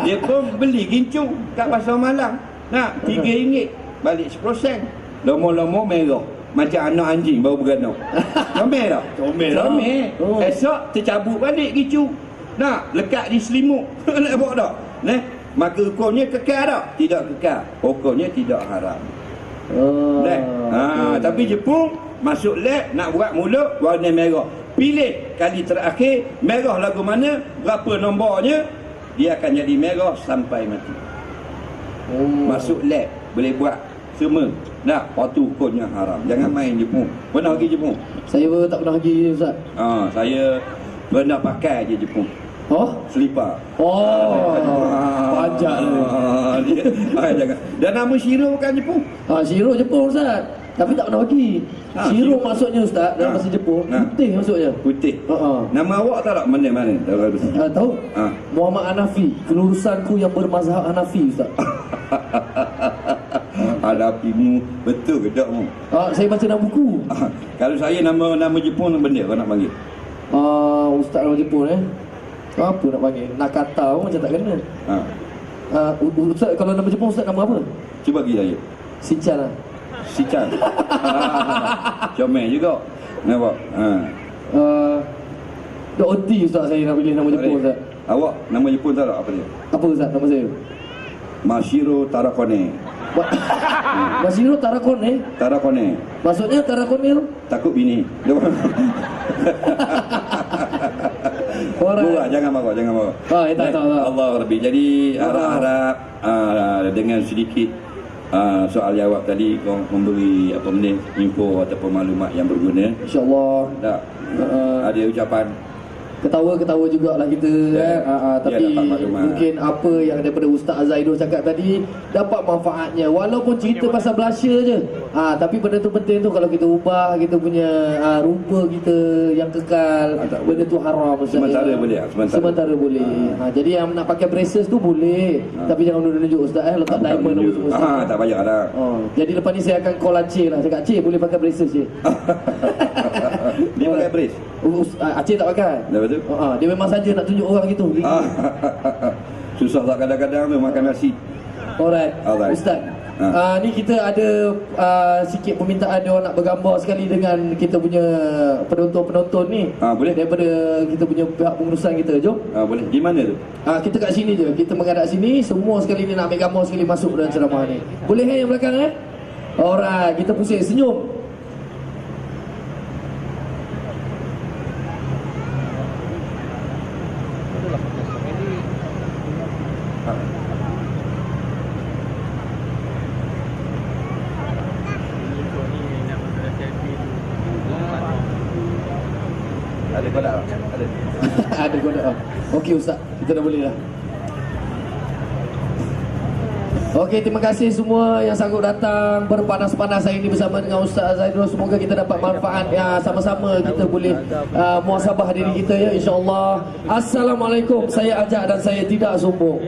Dia pun beli gincu kat Pasar Malang. RM3 balik 10%. Lama-lama merah. Macam anak anjing baru beranak. Comel tak? Comel. Esok tercabut balik gincu. Lekat di selimut. Nampak tak? Maka hukumnya kekal tak? Tidak kekal. Hukumnya tidak haram. Tapi Jepun masuk lab nak buat mulut warna merah. Pilih kali terakhir merah lagu mana, berapa nombornya, dia akan jadi merah sampai mati. Masuk lab boleh buat semua. Patu hukumnya haram. Jangan main Jepun. Pernah pergi Jepun? Saya tak pernah pergi Ustaz. Saya pernah pakai je Jepun. Selipar. Pajak jangan. Dan nama Shiro bukan Jepun. Shiro Jepun Ustaz. Tapi tak pernah pergi. Shiro maksudnya Ustaz dalam bahasa Jepun, putih maksudnya. Putih. Nama awak tahu tak mana-mana? Tahu. Muhammad Hanafi, kelulusanku yang bermazhab Hanafi Ustaz. Hanafimu betul ke tak mu? Saya baca dalam buku. Kalau saya nama Jepun benda kau nak panggil? Ustaz nama Jepun apa nak panggil? Nakata pun macam tak kena. Ustaz kalau nama Jepun Ustaz nama apa? Cuba bagi saya. Sichan lah. Sichan. Comel juga. Nampak? Dok OT Ustaz saya nak pilih nama Jepun Ustaz. Awak nama Jepun tahu tak apa dia? Apa Ustaz nama saya? Mashiro Tarakone. Mashiro Tarakone? Tarakone. Maksudnya Tarakone tu? Takut bini. Jangan marah. Tak. Allah Rabbi. Jadi harap dengan sedikit soal jawab tadi kau memberi info ataupun maklumat yang berguna. InsyaAllah. Ada ucapan Ketawa-ketawa jugalah kita tapi dapat maklumat. mungkin apa yang daripada Ustaz Zaidul cakap tadi dapat manfaatnya, walaupun cerita pasal Malaysia je, tapi benda tu penting tu. Kalau kita ubah kita punya rupa kita yang kekal, benda tu haram Sementara boleh, sementara boleh. Jadi yang nak pakai braces tu boleh, tapi jangan nunjuk Ustaz letak diamond semua. Tak payah dah. Jadi lepas ni saya akan call Aceh lah, cakap Aceh boleh pakai braces je. Dia pakai brace. Aceh tak pakai. Betul? Dia memang saja nak tunjuk orang gitu. Susah tak kadang-kadang tu makan nasi. Alright. Ustaz, ni kita ada sikit permintaan dia orang nak bergambar sekali dengan kita punya penonton-penonton ni. Boleh? Daripada kita punya pihak pengurusan kita. Jom. Boleh. Di mana tu? Kita kat sini je. Kita menghadap sini. Semua sekali ni nak ambil gambar sekali masuk dalam ceramah ni. Boleh yang belakang Alright. Kita pusing. Senyum. Ada kodak tak? Ada. Ada kodak. Okey Ustaz, kita dah boleh dah. Okey, terima kasih semua yang sanggup datang berpanas-panas hari ini bersama dengan Ustaz Zaidul. Semoga kita dapat manfaat sama-sama kita boleh muhasabah diri kita insya-Allah. Assalamualaikum. Saya ajak dan saya tidak sombong.